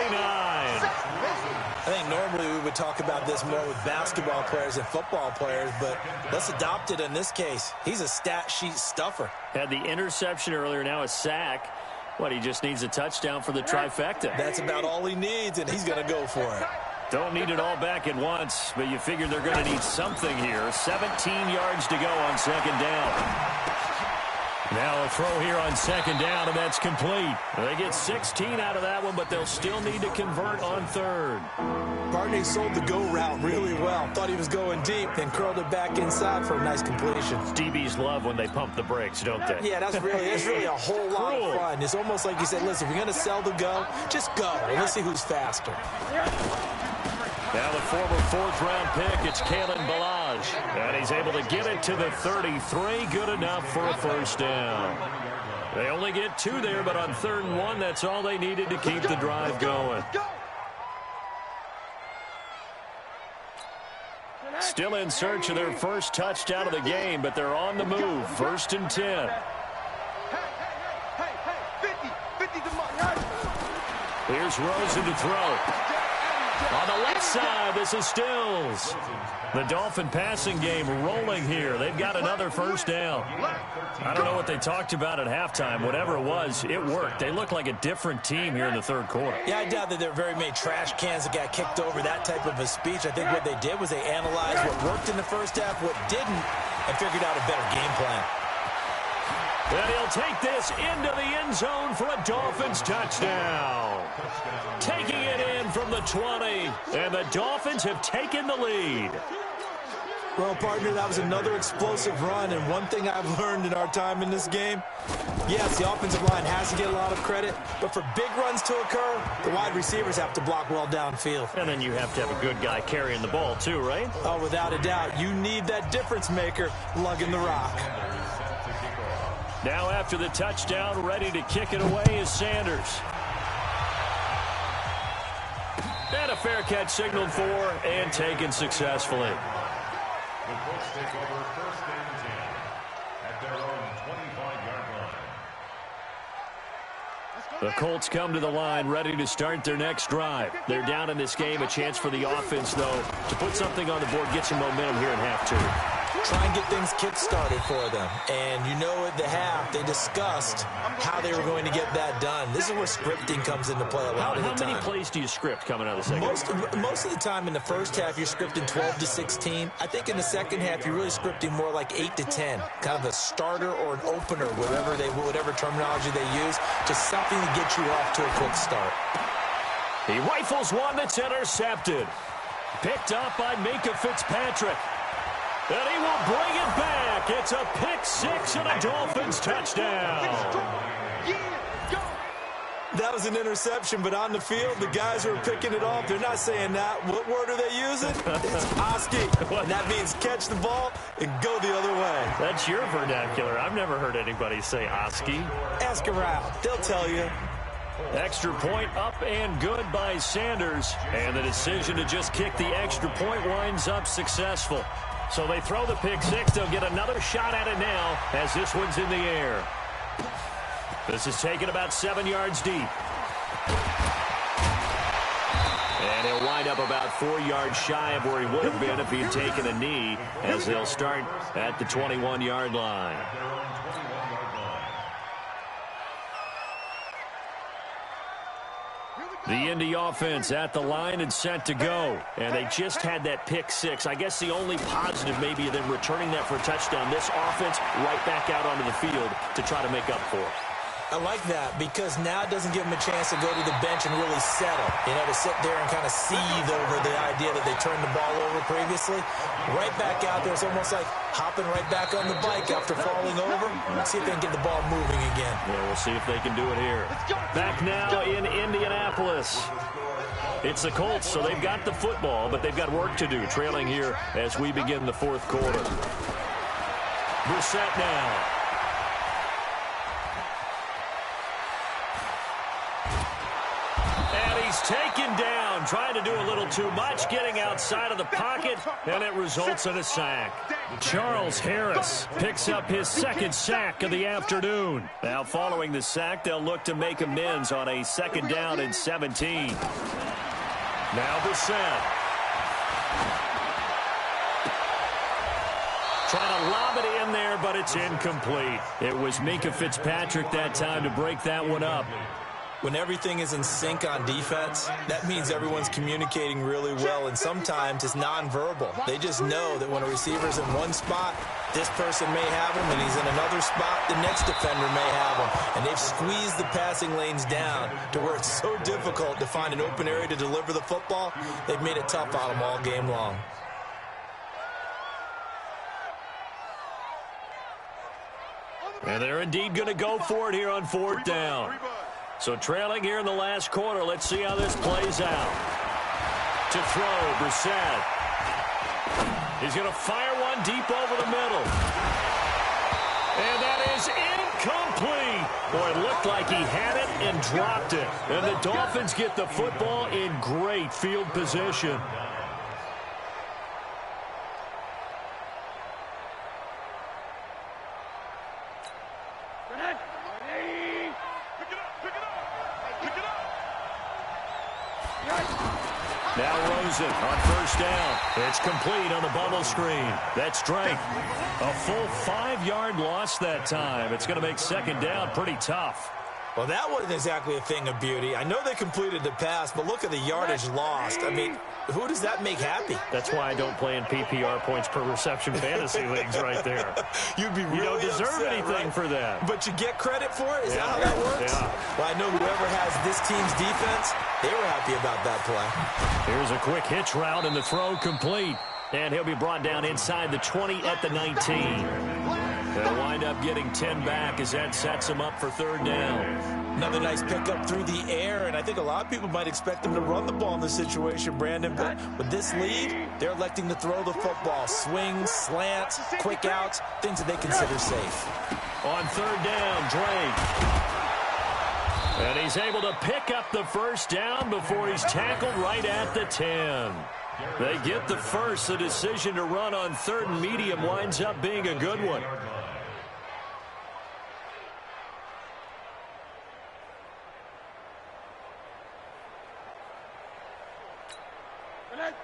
I think normally we would talk about this more with basketball players and football players, but let's adopt it in this case. He's a stat sheet stuffer. Had the interception earlier, now a sack. What, he just needs a touchdown for the trifecta. That's about all he needs, and he's going to go for it. Don't need it all back at once, but you figure they're going to need something here. 17 yards to go on 2nd down. Now a throw here on 2nd down, and that's complete. They get 16 out of that one, but they'll still need to convert on 3rd. Barney sold the go route really well. Thought he was going deep, then curled it back inside for a nice completion. DBs love when they pump the brakes, don't they? Yeah, that's really a whole lot of fun. It's almost like you said, listen, if you're going to sell the go, just go. Let's see who's faster. Now the former 4th-round pick, it's Kalen Ballage. And he's able to get it to the 33. Good enough for a 1st down. They only get 2 there, but on 3rd and 1, that's all they needed to keep the drive going. Still in search of their first touchdown of the game, but they're on the move. 1st and 10. Here's Rosen to throw. On the left side, this is Stills. The Dolphin passing game rolling here. They've got another 1st down. I don't know what they talked about at halftime. Whatever it was, it worked. They look like a different team here in the 3rd quarter. Yeah, I doubt that there were very many trash cans that got kicked over, that type of a speech. I think what they did was they analyzed what worked in the first half, what didn't, and figured out a better game plan. And he'll take this into the end zone for a Dolphins touchdown. Taking it in from the 20, and the Dolphins have taken the lead. Well, partner, that was another explosive run, and one thing I've learned in our time in this game, yes, the offensive line has to get a lot of credit, but for big runs to occur, the wide receivers have to block well downfield. And then you have to have a good guy carrying the ball too, right? Oh, without a doubt. You need that difference maker lugging the rock. Now after the touchdown, ready to kick it away is Sanders. And a fair catch signaled for and taken successfully. The Colts take over 1st and 10 at their own 25-yard line. The Colts come to the line ready to start their next drive. They're down in this game. A chance for the offense, though, to put something on the board, get some momentum here in half two. Try and get things kick-started for them. And you know at the half, they discussed how they were going to get that done. This is where scripting comes into play a lot of the time. How many plays do you script coming out of the second? Most of the time in the first half, you're scripting 12 to 16. I think in the second half, you're really scripting more like 8 to 10. Kind of a starter or an opener, whatever terminology they use. Just something to get you off to a quick start. He rifles one that's intercepted. Picked up by Minkah Fitzpatrick. And he will bring it back. It's a pick-6 and a Dolphins touchdown. That was an interception, but on the field, the guys who are picking it off, they're not saying that. What word are they using? It's Oski. And that means catch the ball and go the other way. That's your vernacular. I've never heard anybody say Oski. Ask around. They'll tell you. Extra point up and good by Sanders. And the decision to just kick the extra point winds up successful. So they throw the pick-6. They'll get another shot at it now as this one's in the air. This is taken about 7 yards deep. And he'll wind up about 4 yards shy of where he would have been if he'd taken a knee, as they'll start at the 21-yard line. The Indy offense at the line and set to go. And they just had that pick-6. I guess the only positive maybe than returning that for a touchdown. This offense right back out onto the field to try to make up for it. I like that because now it doesn't give them a chance to go to the bench and really settle. To sit there and kind of seethe over the idea that they turned the ball over previously. Right back out there. It's almost like hopping right back on the bike after falling over. Let's see if they can get the ball moving again. Yeah, we'll see if they can do it here. Back now in Indianapolis. It's the Colts, so they've got the football, but they've got work to do, trailing here as we begin the fourth quarter. Brissett now. He's taken down, trying to do a little too much, getting outside of the pocket, and it results in a sack. Charles Harris picks up his second sack of the afternoon. Now following the sack, they'll look to make amends on a 2nd down and 17. Now Brissett. Trying to lob it in there, but it's incomplete. It was Minkah Fitzpatrick that time to break that one up. When everything is in sync on defense, that means everyone's communicating really well, and sometimes it's nonverbal. They just know that when a receiver's in one spot, this person may have him, and he's in another spot, the next defender may have him. And they've squeezed the passing lanes down to where it's so difficult to find an open area to deliver the football. They've made it tough on them all game long. And they're indeed going to go for it here on 4th down. So trailing here in the last quarter, let's see how this plays out. To throw, Brissett. He's going to fire one deep over the middle. And that is incomplete. Boy, it looked like he had it and dropped it. And the Dolphins get the football in great field position. Now Rosen on 1st down. It's complete on the bubble screen. That's Drake. A full 5-yard loss that time. It's going to make 2nd down pretty tough. Well, that wasn't exactly a thing of beauty. I know they completed the pass, but look at the yardage lost. I mean, who does that make happy? That's why I don't play in PPR points per reception fantasy leagues right there. You'd be really You don't deserve upset, anything right? for that. But you get credit for it? Is that how that works? Yeah. Well, I know whoever has this team's defense, they were happy about that play. Here's a quick hitch route, and the throw complete. And he'll be brought down inside the 20 at the 19. They'll wind up getting 10 back as that sets him up for 3rd down. Another nice pickup through the air, and I think a lot of people might expect them to run the ball in this situation, Brandon. But with this lead, they're electing to throw the football. Swings, slants, quick outs, things that they consider safe. On 3rd down, Drake. And he's able to pick up the 1st down before he's tackled right at the 10. They get the first. The decision to run on 3rd and medium winds up being a good one.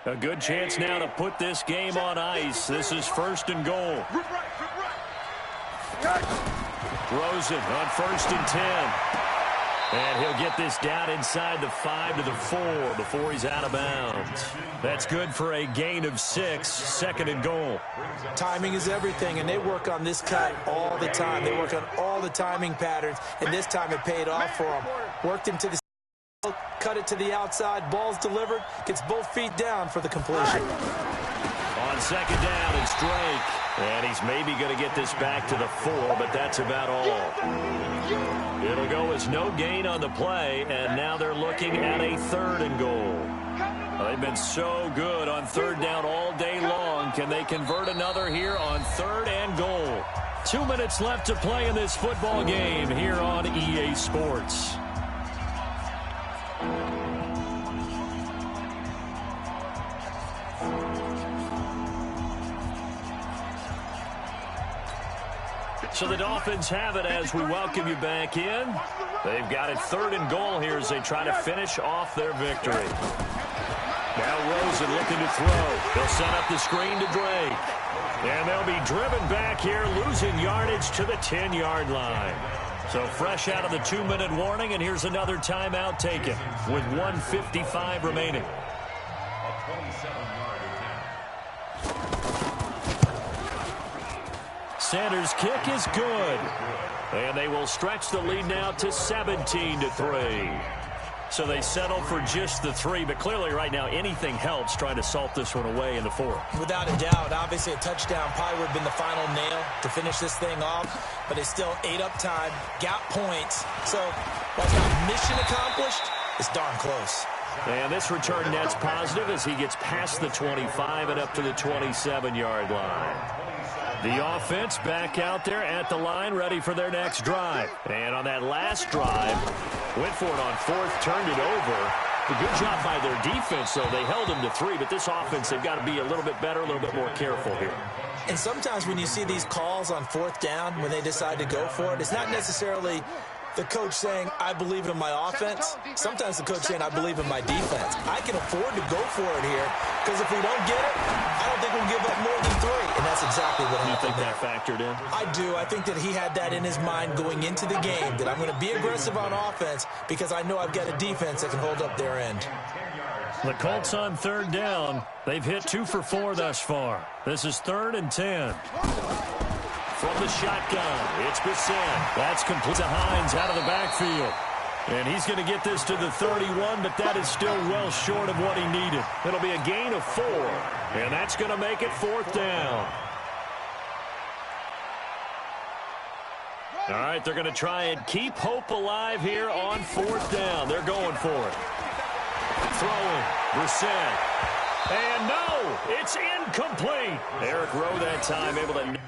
A good chance now to put this game on ice. This is 1st and goal. Throws it on 1st and 10. And he'll get this down inside the 5 to the 4 before he's out of bounds. That's good for a gain of 6, 2nd and goal. Timing is everything, and they work on this cut all the time. They work on all the timing patterns, and this time it paid off for them. Worked him to the cut it to the outside, ball's delivered, gets both feet down for the completion. On 2nd down, it's Drake. And he's maybe going to get this back to the 4, but that's about all. It'll go as no gain on the play, and now they're looking at a 3rd and goal. They've been so good on 3rd down all day long. Can they convert another here on 3rd and goal? 2 minutes left to play in this football game here on EA Sports. So the Dolphins have it as we welcome you back in. They've got it 3rd and goal here as they try to finish off their victory. Now Rosen looking to throw. They'll set up the screen to Drake. And they'll be driven back here, losing yardage to the 10-yard line. So fresh out of the 2-minute warning, and here's another timeout taken with 1:55 remaining. Sanders' kick is good. And they will stretch the lead now to 17-3. So they settle for just the 3, but clearly right now anything helps trying to salt this one away in the 4th. Without a doubt, obviously a touchdown probably would have been the final nail to finish this thing off, but they still ate up time, got points. So while it's not mission accomplished, it's darn close. And this return net's positive as he gets past the 25 and up to the 27-yard line. The offense back out there at the line, ready for their next drive. And on that last drive, went for it on 4th, turned it over. A good job by their defense, though. They held them to 3, but this offense, they've got to be a little bit better, a little bit more careful here. And sometimes when you see these calls on 4th down, when they decide to go for it, it's not necessarily the coach saying, I believe in my offense. Sometimes the coach saying, I believe in my defense. I can afford to go for it here because if we don't get it, I don't think we'll give up more than 3. And that's exactly what happened. You think that factored in? I do. I think that he had that in his mind going into the game, that I'm going to be aggressive on offense because I know I've got a defense that can hold up their end. The Colts on 3rd down. They've hit 2 for 4 thus far. This is 3rd and 10. From the shotgun, it's Bissett. That's complete to Hines out of the backfield. And he's going to get this to the 31, but that is still well short of what he needed. It'll be a gain of 4, and that's going to make it 4th down. All right, they're going to try and keep hope alive here on 4th down. They're going for it. Throwing, Brissett. And no, it's incomplete. Eric Rowe that time able to...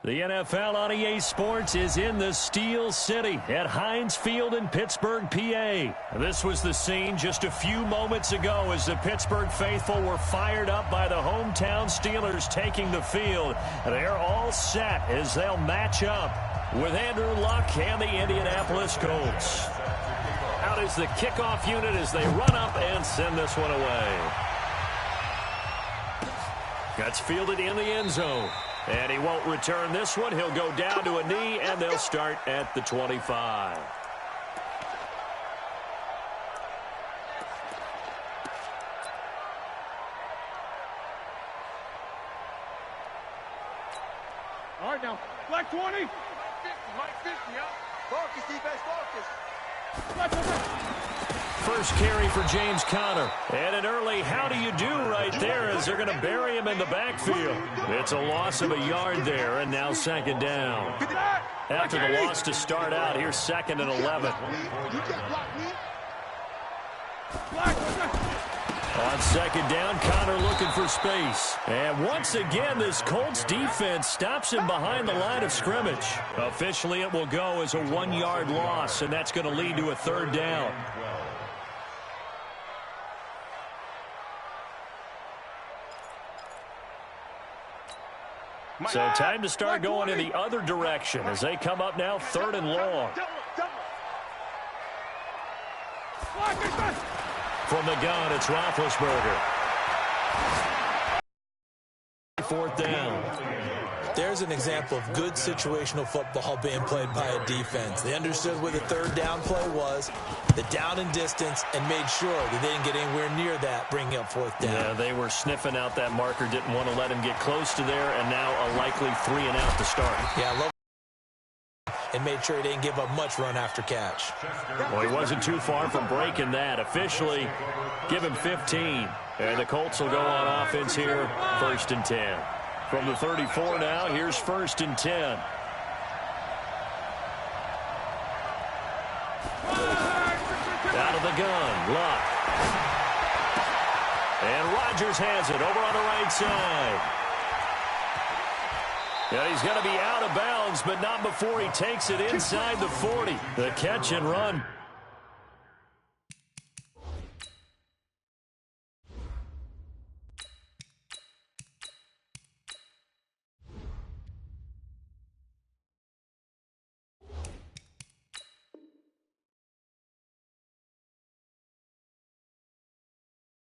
The NFL on EA Sports is in the Steel City at Heinz Field in Pittsburgh, PA. This was the scene just a few moments ago as the Pittsburgh faithful were fired up by the hometown Steelers taking the field. They're all set as they'll match up with Andrew Luck and the Indianapolis Colts. Out is the kickoff unit as they run up and send this one away. Gets fielded in the end zone. And he won't return this one. He'll go down to a knee, and they'll start at the 25. All right, now. Black 20. Mike 50, yeah. Focus, defense, focus. Black 20. First carry for James Conner. And an early how do you do right there as they're going to bury him in the backfield. It's a loss of a yard there, and now second down. After the loss to start out, here's 2nd and 11. On second down, Conner looking for space. And once again, this Colts defense stops him behind the line of scrimmage. Officially, it will go as a 1-yard loss, and that's going to lead to a 3rd down. So time to start going in the other direction as they come up now 3rd and long. From the gun, it's Roethlisberger. 4th down. There's an example of good situational football being played by a defense. They understood where the 3rd down play was, the down and distance, and made sure that they didn't get anywhere near that, bringing up 4th down. Yeah, they were sniffing out that marker, didn't want to let him get close to there, and now a likely 3 and out to start. Yeah, I love and made sure he didn't give up much run after catch. Well, he wasn't too far from breaking that. Officially, give him 15. And the Colts will go on offense here, 1st and 10. From the 34 now, here's 1st and 10. Out of the gun, Luck. And Rodgers has it over on the right side. Yeah, he's going to be out of bounds, but not before he takes it inside the 40. The catch and run.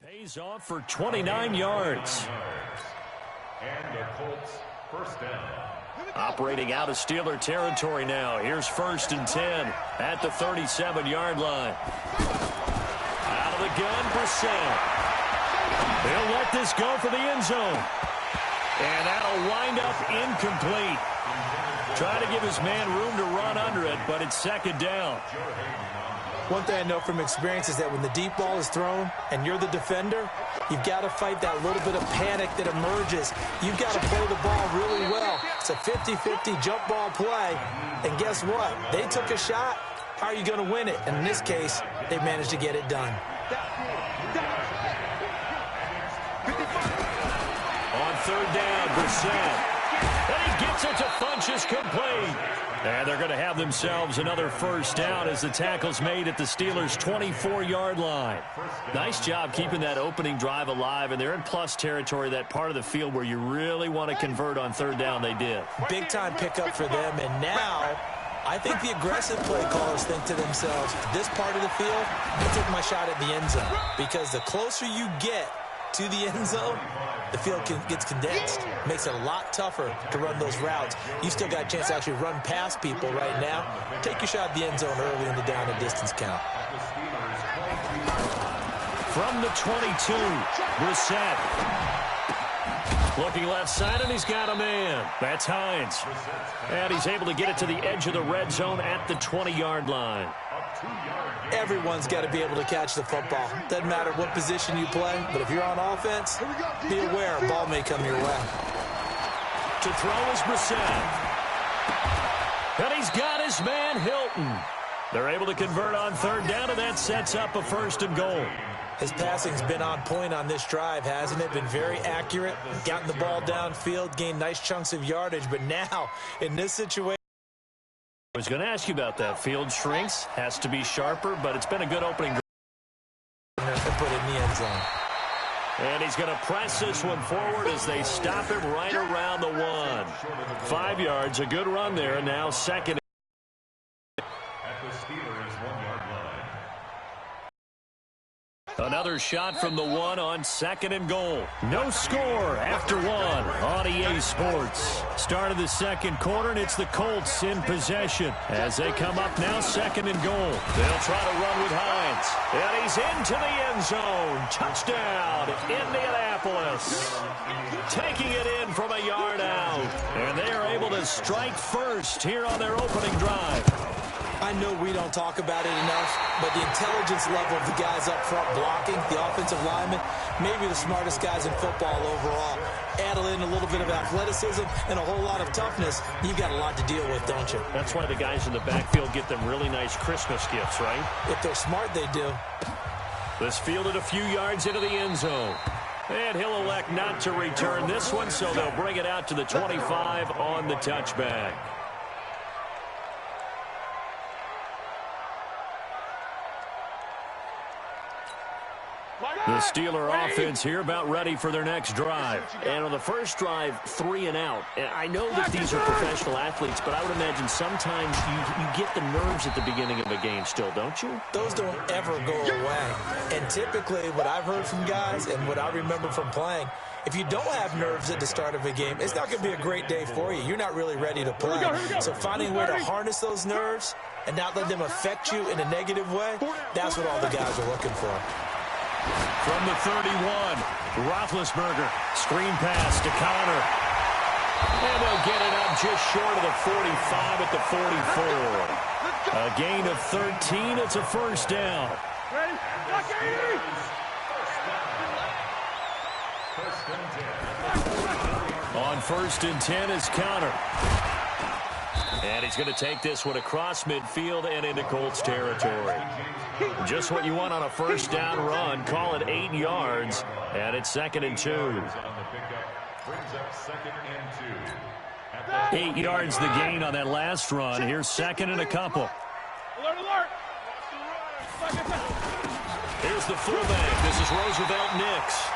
Pays off for 29 yards. And the Colts first down. Operating out of Steeler territory now. Here's 1st and 10 at the 37-yard line. Out of the gun, Brissett. He'll let this go for the end zone. And that'll wind up incomplete. Trying to give his man room to run under it, but it's 2nd down. One thing I know from experience is that when the deep ball is thrown and you're the defender, you've got to fight that little bit of panic that emerges. You've got to play the ball really well. It's a 50-50 jump ball play. And guess what? They took a shot. How are you going to win it? And in this case, they managed to get it done. On 3rd down, Brissett. And he gets it to Funchess complete. And they're going to have themselves another 1st down as the tackle's made at the Steelers' 24-yard line. Nice job keeping that opening drive alive, and they're in plus territory, that part of the field where you really want to convert on 3rd down. They did. Big-time pickup for them, and now I think the aggressive play callers think to themselves, this part of the field, I take my shot at the end zone, because the closer you get to the end zone, the field gets condensed. Makes it a lot tougher to run those routes. You still got a chance to actually run past people right now. Take your shot at the end zone early in the down and distance count. From the 22, Brissett. Looking left side, and he's got a man. That's Hines. And he's able to get it to the edge of the red zone at the 20-yard line. Everyone's got to be able to catch the football. Doesn't matter what position you play, but if you're on offense, be aware a ball may come your way. To throw is Brissett. And he's got his man, Hilton. They're able to convert on 3rd down, and that sets up a 1st and goal. His passing's been on point on this drive, hasn't it? Been very accurate, gotten the ball downfield, gained nice chunks of yardage. But now, in this situation, I was going to ask you about that. Field shrinks, has to be sharper, but it's been a good opening drive. And put it in the end zone. And he's going to press this one forward as they stop him right around the 1. 5 yards, a good run there, and now second. At the Steelers' 1-yard line. Another shot from the 1 on 2nd and goal. No score after 1 on EA Sports. Start of the second quarter, and it's the Colts in possession as they come up now 2nd and goal. They'll try to run with Hines. And he's into the end zone. Touchdown, Indianapolis. Taking it in from a yard out. And they are able to strike first here on their opening drive. I know we don't talk about it enough, but the intelligence level of the guys up front blocking, the offensive linemen, maybe the smartest guys in football overall. Add in a little bit of athleticism and a whole lot of toughness, you've got a lot to deal with, don't you? That's why the guys in the backfield get them really nice Christmas gifts, right? If they're smart, they do. This fielded a few yards into the end zone. And he'll elect not to return this one, so they'll bring it out to the 25 on the touchback. The Steeler offense here about ready for their next drive. And on the first drive, 3 and out. And I know that these are professional athletes, but I would imagine sometimes you get the nerves at the beginning of a game still, don't you? Those don't ever go away. And typically what I've heard from guys and what I remember from playing, if you don't have nerves at the start of a game, it's not going to be a great day for you. You're not really ready to play. So finding a way to harness those nerves and not let them affect you in a negative way, that's what all the guys are looking for. From the 31, Roethlisberger, screen pass to Connor. And they'll get it up just short of the 45 at the 44. A gain of 13, it's a first down. On 1st and 10 is Connor. And he's going to take this one across midfield and into Colts territory. Just what you want on a first down run. Call it 8 yards. And it's 2nd and 2. 8 yards the gain on that last run. Here's 2nd and a couple. Here's the fullback. This is Roosevelt Nix.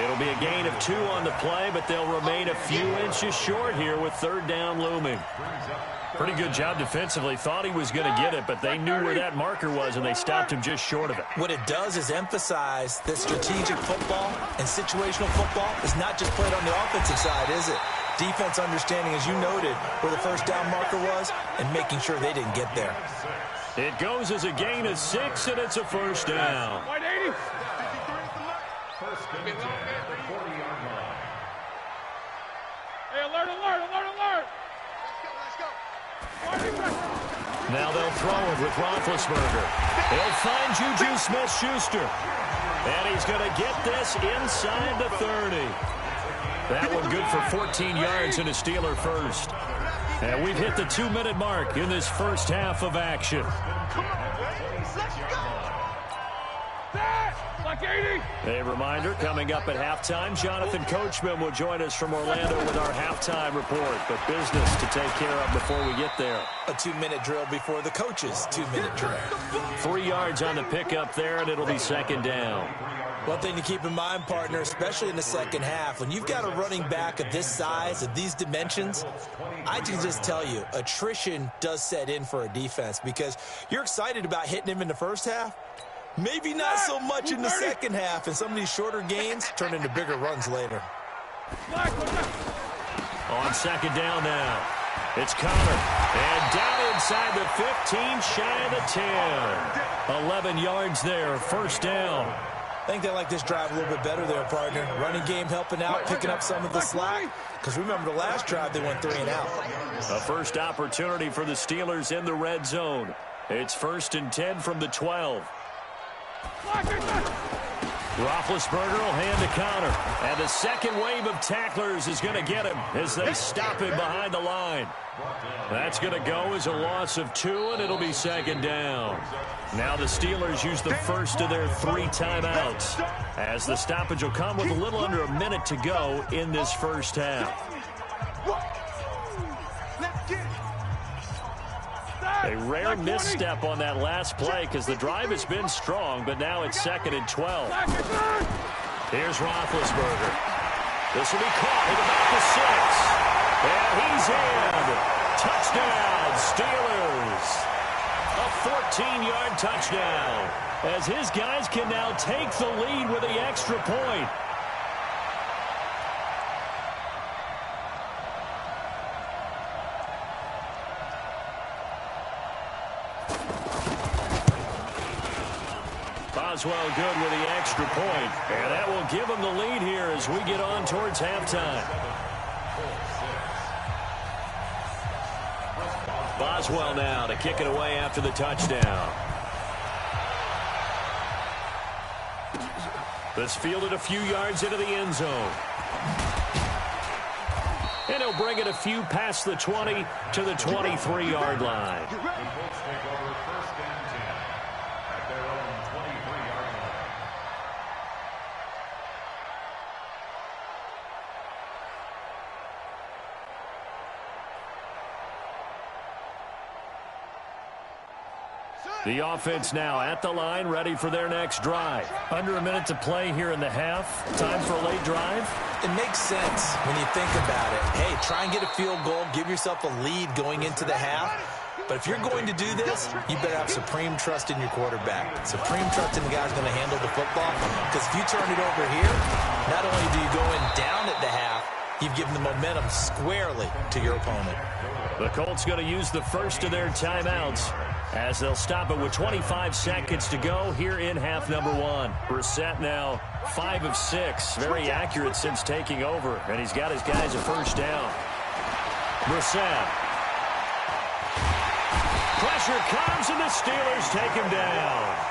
It'll be a gain of 2 on the play, but they'll remain a few inches short here with 3rd down looming. Pretty good job defensively. Thought he was going to get it, but they knew where that marker was, and they stopped him just short of it. What it does is emphasize that strategic football and situational football is not just played on the offensive side, is it? Defense understanding, as you noted, where the 1st down marker was and making sure they didn't get there. It goes as a gain of 6, and it's a first down. First and 10 at the 40-yard line. Hey, alert, alert, alert, alert! Let's go. Now they'll throw it with Roethlisberger. He'll find Juju Smith-Schuster. And he's going to get this inside the 30. That one good for 14 yards and a Steeler first. And we've hit the 2-minute mark in this first half of action. A reminder, coming up at halftime, Jonathan Coachman will join us from Orlando with our halftime report. But business to take care of before we get there. A 2-minute drill before the coach's 2-minute drill. 3 yards on the pickup there, and it'll be 2nd down. One thing to keep in mind, partner, especially in the second half, when you've got a running back of this size, of these dimensions, I can just tell you, attrition does set in for a defense because you're excited about hitting him in the first half. Maybe not so much in the second half, and some of these shorter gains turn into bigger runs later. On 2nd down now, it's Connor. And down inside the 15, shy of the 10. 11 yards there, first down. I think they like this drive a little bit better there, partner. Running game helping out, picking up some of the slack. Because remember, the last drive they went 3 and out. A first opportunity for the Steelers in the red zone. It's 1st and 10 from the 12. Roethlisberger will hand to Connor. And the second wave of tacklers is going to get him as they stop him behind the line. That's going to go as a loss of 2, and it'll be second down. Now the Steelers use the first of their 3 timeouts, as the stoppage will come with a little under a minute to go in this first half. A rare misstep on that last play because the drive has been strong, but now it's 2nd and 12. Here's Roethlisberger. This will be caught at about the 6. And he's in. Touchdown, Steelers. A 14-yard touchdown as his guys can now take the lead with the extra point. Boswell good with the extra point, and that will give him the lead here as we get on towards halftime. Boswell now to kick it away after the touchdown. This fielded a few yards into the end zone. And he'll bring it a few past the 20 to the 23-yard line. The offense now at the line, ready for their next drive. Under a minute to play here in the half. Time for a late drive. It makes sense when you think about it. Hey, try and get a field goal. Give yourself a lead going into the half. But if you're going to do this, you better have supreme trust in your quarterback. Supreme trust in the guy's going to handle the football. Because if you turn it over here, not only do you go in down at the half, you've given the momentum squarely to your opponent. The Colts going to use the first of their timeouts as they'll stop it with 25 seconds to go here in half number 1. Brissett now 5 of 6. Very accurate since taking over. And he's got his guys a first down. Brissett. Pressure comes and the Steelers take him down.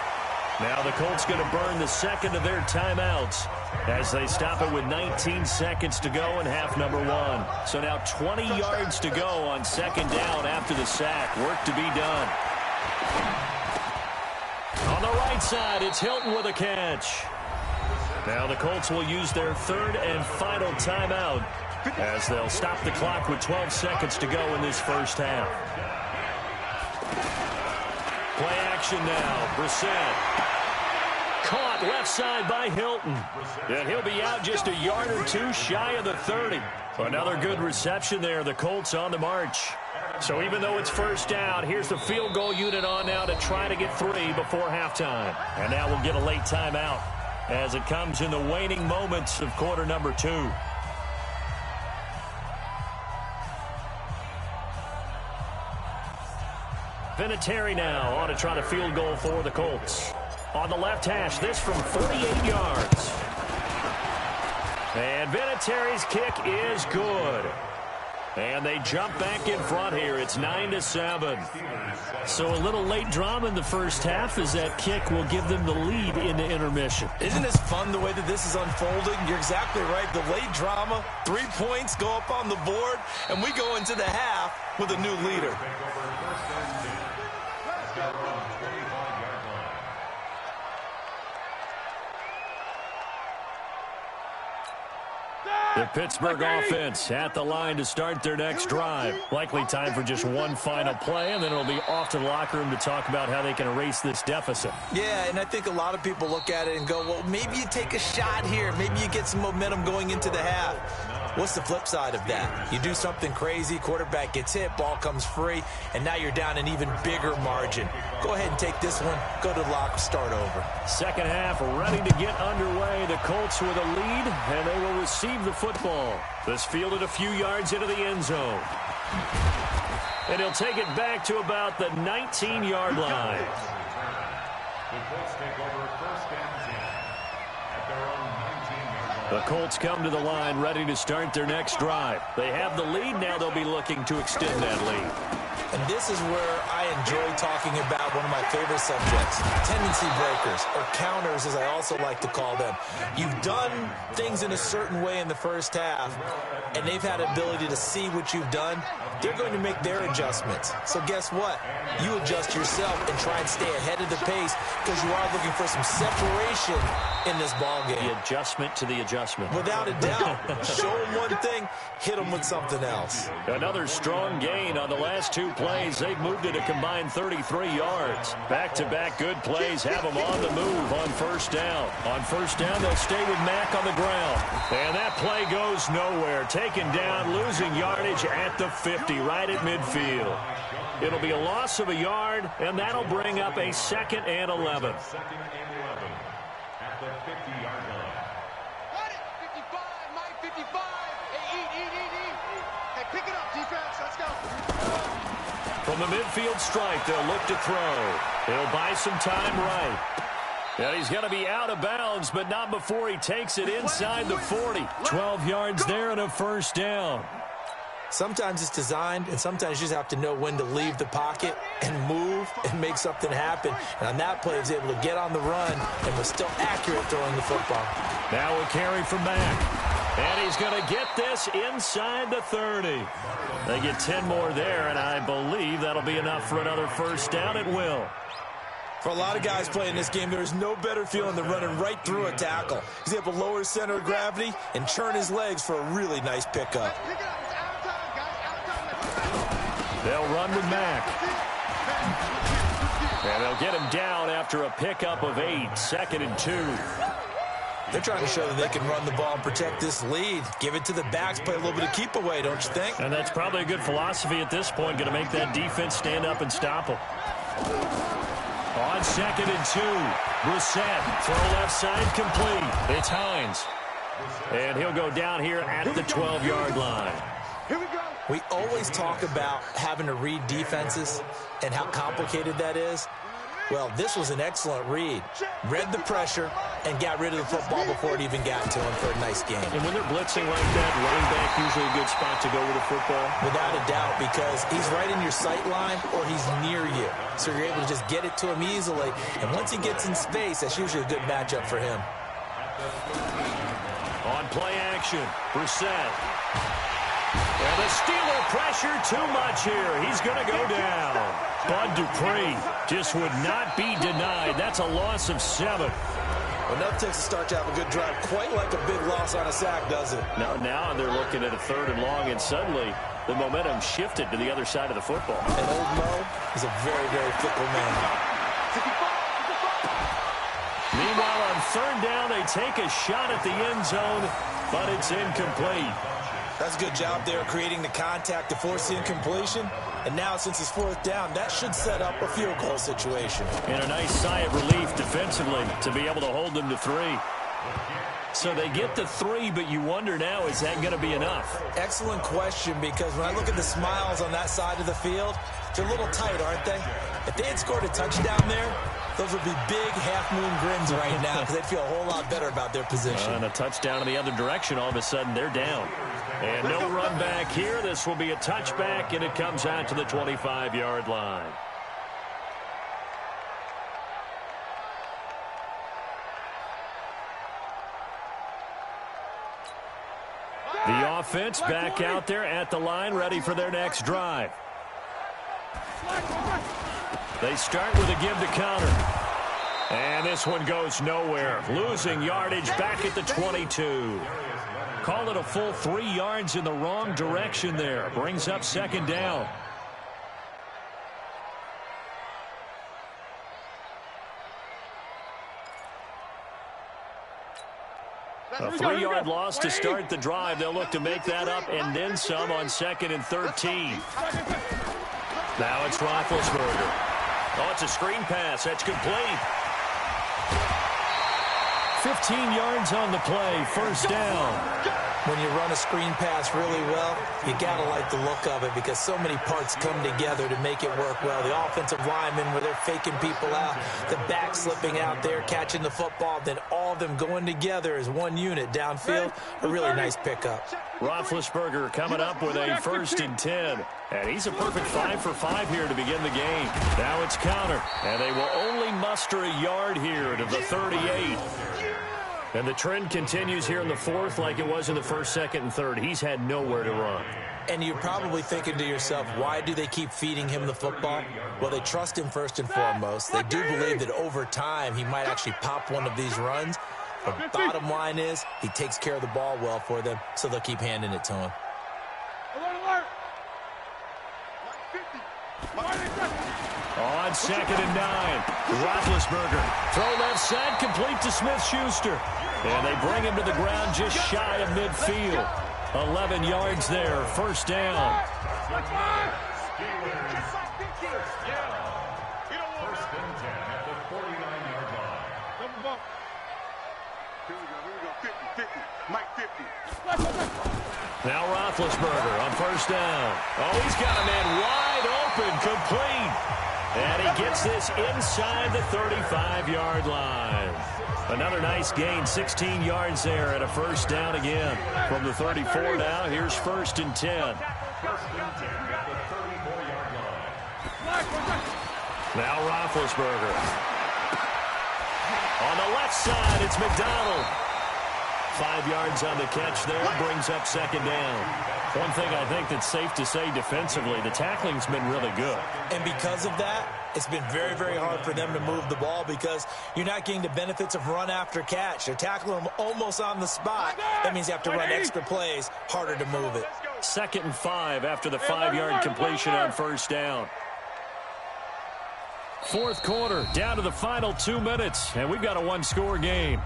Now the Colts going to burn the second of their timeouts as they stop it with 19 seconds to go in half number 1. So now 20 yards to go on second down after the sack. Work to be done. On the right side, it's Hilton with a catch. Now the Colts will use their third and final timeout as they'll stop the clock with 12 seconds to go in this first half. Play action now. Brissett. Caught left side by Hilton. And he'll be out just a yard or 2 shy of the 30. Another good reception there. The Colts on the march. So even though it's first down, here's the field goal unit on now to try to get 3 before halftime. And now we'll get a late timeout as it comes in the waning moments of quarter number 2. Vinatieri now on to try to field goal for the Colts. On the left hash, this from 48 yards. And Vinatieri's kick is good. And they jump back in front here. It's 9-7. So a little late drama in the first half as that kick will give them the lead in the intermission. Isn't this fun the way that this is unfolding? You're exactly right. The late drama, 3 points go up on the board, and we go into the half with a new leader. The Pittsburgh offense at the line to start their next drive. Likely time for just one final play, and then it'll be off to the locker room to talk about how they can erase this deficit. Yeah, and I think a lot of people look at it and go, well, maybe you take a shot here. Maybe you get some momentum going into the half. What's the flip side of that? You do something crazy, quarterback gets hit, ball comes free, and now you're down an even bigger margin. Go ahead and take this one, go to the locker, start over. Second half ready to get underway. The Colts with a lead, and they will receive the football. This fielded a few yards into the end zone. And he'll take it back to about the 19-yard line. The Colts take over first and 10 at their own 19-yard line. The Colts come to the line ready to start their next drive. They have the lead. Now they'll be looking to extend that lead. And this is where I enjoy talking about one of my favorite subjects, tendency breakers, or counters as I also like to call them. You've done things in a certain way in the first half, and they've had an ability to see what you've done. They're going to make their adjustments. So guess what? You adjust yourself and try and stay ahead of the pace because you are looking for some separation in this ball game. The adjustment to the adjustment. Without a doubt. Show them one thing, hit them with something else. Another strong gain on the last two plays. They've moved it a combined 33 yards. Back-to-back good plays have them on the move on first down. On first down, they'll stay with Mack on the ground. And that play goes nowhere. Taken down, losing yardage at the 50, right at midfield. It'll be a loss of a yard, and that'll bring up a 2nd and 11. At the 50-yard line. Got it. 55, Mike, 55. Hey, eat. Hey, pick it up, defense. Let's go. From the midfield stripe, they'll look to throw. He'll buy some time right. And he's going to be out of bounds, but not before he takes it inside the 40. 12 yards there and a first down. Sometimes it's designed, and sometimes you just have to know when to leave the pocket and move and make something happen. And on that play, he was able to get on the run and was still accurate throwing the football. Now a carry from Mack. And he's going to get this inside the 30. They get 10 more there, and I believe that'll be enough for another first down. It will. For a lot of guys playing this game, there is no better feeling than running right through a tackle. He's able to lower his center of gravity and churn his legs for a really nice pickup. Pick it up. It's out of time, guys. Out of time. They'll run with Mack. And they'll get him down after a pickup of 8, 2nd and 2. They're trying to show that they can run the ball and protect this lead. Give it to the backs, play a little bit of keep away, don't you think? And that's probably a good philosophy at this point, going to make that defense stand up and stop him. On 2nd and 2, Brissett, throw left side complete. It's Hines. And he'll go down here at the 12-yard line. Here we go. We always talk about having to read defenses and how complicated that is. Well, this was an excellent read. Read the pressure and got rid of the football before it even got to him for a nice game. And when they're blitzing like that, running back usually a good spot to go with the football. Without a doubt, because he's right in your sight line or he's near you. So you're able to just get it to him easily. And once he gets in space, that's usually a good matchup for him. On play action, Brissett. And the Steeler pressure too much here. He's going to go down. Bud Dupree just would not be denied. That's a loss of 7. Enough takes to start to have a good drive. Quite like a big loss on a sack, does it? Now they're looking at a 3rd and long, and suddenly the momentum shifted to the other side of the football. And old Mo is a very, very fickle man. Meanwhile, on 3rd down, they take a shot at the end zone, but it's incomplete. That's a good job there creating the contact to force the incompletion. And now, since it's 4th down, that should set up a field goal situation. And a nice sigh of relief defensively to be able to hold them to 3. So they get the 3, but you wonder now, is that going to be enough? Excellent question, because when I look at the smiles on that side of the field, they're a little tight, aren't they? If they had scored a touchdown there, those would be big half-moon grins right now because they'd feel a whole lot better about their position. And a touchdown in the other direction, all of a sudden they're down. And no run back here. This will be a touchback, and it comes out to the 25-yard line. The offense back out there at the line, ready for their next drive. They start with a give to counter. And this one goes nowhere. Losing yardage back at the 22. Call it a full 3 yards in the wrong direction there. Brings up 2nd down. A 3-yard loss to start the drive. They'll look to make that up and then some on 2nd and 13. Now it's Roethlisberger. Oh, it's a screen pass. That's complete. 15 yards on the play. First down. When you run a screen pass really well, you got to like the look of it because so many parts come together to make it work well. The offensive linemen where they're faking people out, the back slipping out there, catching the football, then all of them going together as one unit downfield. A really nice pickup. Roethlisberger coming up with a 1st and 10. And he's a perfect 5 for 5 here to begin the game. Now it's counter. And they will only muster a yard here to the 38. And the trend continues here in the 4th like it was in the 1st, 2nd, and 3rd. He's had nowhere to run. And you're probably thinking to yourself, why do they keep feeding him the football? Well, they trust him first and foremost. They do believe that over time he might actually pop one of these runs. But bottom line is he takes care of the ball well for them, so they'll keep handing it to him. On 2nd and 9, Roethlisberger. Throw left side, complete to Smith-Schuster. And they bring him to the ground just shy of midfield. 11 yards there, 1st down. Now Roethlisberger on 1st down. Oh, he's got a man wide open, complete. And he gets this inside the 35-yard line. Another nice gain, 16 yards there and a 1st down again. From the 34 now, here's 1st and 10. Now Roethlisberger. On the left side, it's McDonald. 5 yards on the catch there, brings up 2nd down. One thing I think that's safe to say defensively, the tackling's been really good. And because of that, it's been very, very hard for them to move the ball because you're not getting the benefits of run after catch. They're tackling them almost on the spot. That means you have to run extra plays, harder to move it. 2nd and 5 after the 5-yard completion on 1st down. 4th quarter, down to the final 2 minutes, and we've got a one-score game.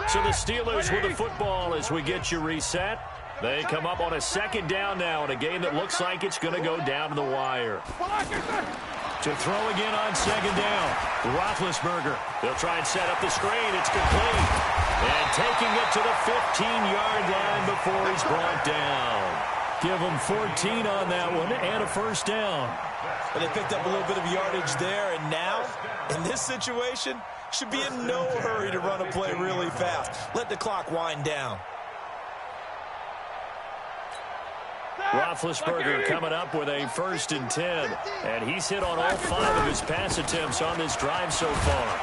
So the Steelers with the football as we get you reset. They come up on a 2nd down now in a game that looks like it's going to go down to the wire. To throw again on 2nd down. Roethlisberger. They'll try and set up the screen. It's complete. And taking it to the 15-yard line before he's brought down. Give him 14 on that one and a 1st down. But they picked up a little bit of yardage there, and now, in this situation, should be in no hurry to run a play really fast. Let the clock wind down. Roethlisberger coming up with a 1st and 10. And he's hit on all 5 of his pass attempts on this drive so far.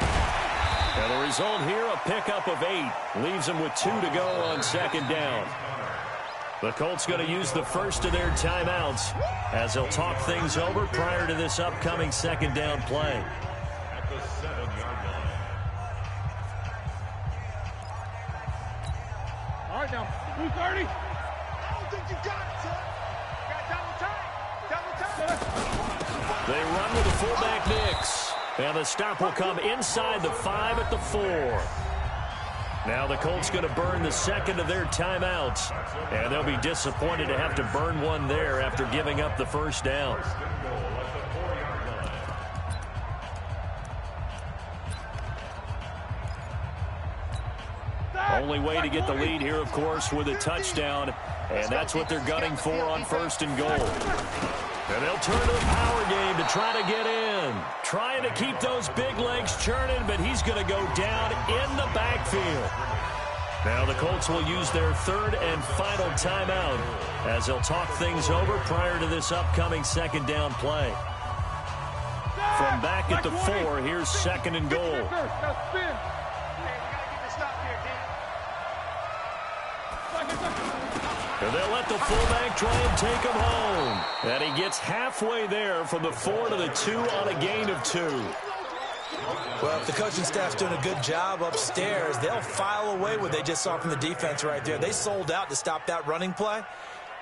And the result here, a pickup of 8. Leaves him with 2 to go on 2nd down. The Colts going to use the first of their timeouts as they'll talk things over prior to this upcoming 2nd down play. All right, now, 230. I don't think you got it, son. Got double time. They run with the fullback Nix. And the stop will come inside the 5 at the 4. Now the Colts going to burn the 2nd of their timeouts. And they'll be disappointed to have to burn one there after giving up the 1st down. Only way to get the lead here, of course, with a touchdown. And that's what they're gunning for on 1st and goal. And they'll turn to the power game to try to get in. Trying to keep those big legs churning, but he's going to go down in the backfield. Now the Colts will use their 3rd and final timeout as they'll talk things over prior to this upcoming 2nd down play. From back at the 4, here's 2nd and goal. And they'll let the fullback try and take him home. And he gets halfway there from the 4 to the 2 on a gain of 2. Well, if the coaching staff's doing a good job upstairs, they'll file away what they just saw from the defense right there. They sold out to stop that running play.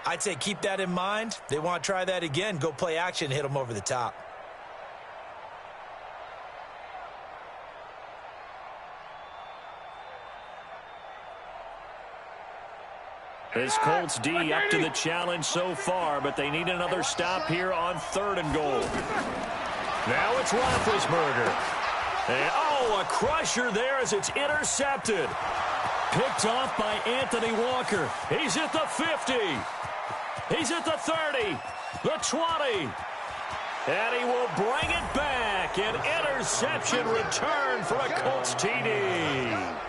I'd say keep that in mind. They want to try that again. Go play action, hit them over the top. This Colts D up to the challenge so far, but they need another stop here on 3rd and goal. Now it's Roethlisberger. And, a crusher there as it's intercepted. Picked off by Anthony Walker. He's at the 50. He's at the 30. The 20. And he will bring it back. An interception return for a Colts TD.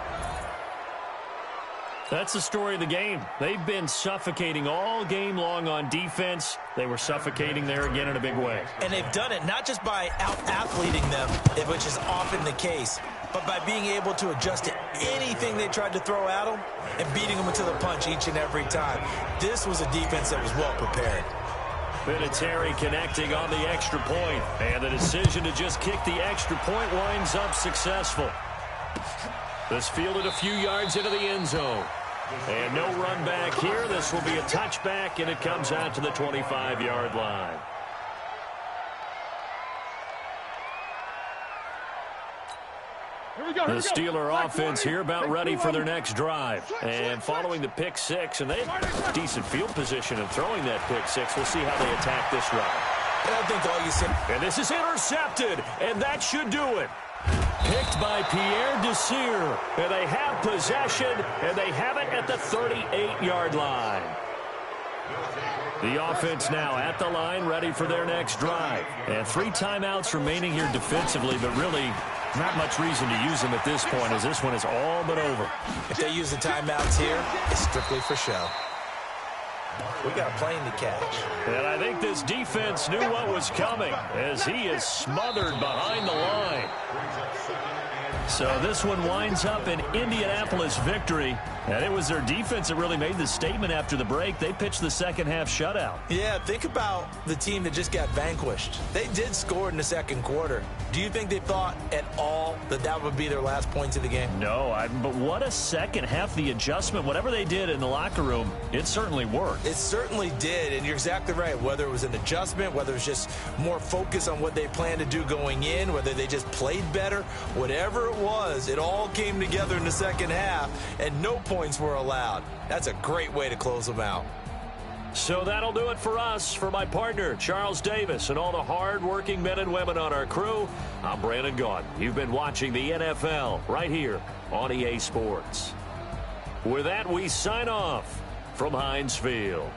That's the story of the game. They've been suffocating all game long on defense. They were suffocating there again in a big way. And they've done it not just by out-athleting them, which is often the case, but by being able to adjust to anything they tried to throw at them and beating them to the punch each and every time. This was a defense that was well prepared. Vinatieri connecting on the extra point. And the decision to just kick the extra point winds up successful. This fielded a few yards into the end zone. And no run back here. This will be a touchback, and it comes out to the 25-yard line. The Steeler offense here about ready for their next drive. And following the pick six, and they have decent field position in throwing that pick six. We'll see how they attack this drive. And I think all you said. And this is intercepted, and that should do it. Picked by Pierre Desir, and they have possession, and they have it at the 38-yard line. The offense now at the line, ready for their next drive. And 3 timeouts remaining here defensively, but really not much reason to use them at this point, as this one is all but over. If they use the timeouts here, it's strictly for show. We got a plane to catch. And I think this defense knew what was coming, as he is smothered behind the line. So this one winds up an Indianapolis victory. And it was their defense that really made the statement after the break. They pitched the second-half shutout. Yeah, think about the team that just got vanquished. They did score in the second quarter. Do you think they thought at all that that would be their last points of the game? No, but what a second half. The adjustment, whatever they did in the locker room, it certainly worked. It certainly did, and you're exactly right. Whether it was an adjustment, whether it was just more focus on what they planned to do going in, whether they just played better, whatever it was, it all came together in the second half, and no points were allowed. That's a great way to close them out. So that'll do it for us. For my partner, Charles Davis, and all the hard-working men and women on our crew, I'm Brandon Gaudin. You've been watching the NFL right here on EA Sports. With that, we sign off from Heinz Field.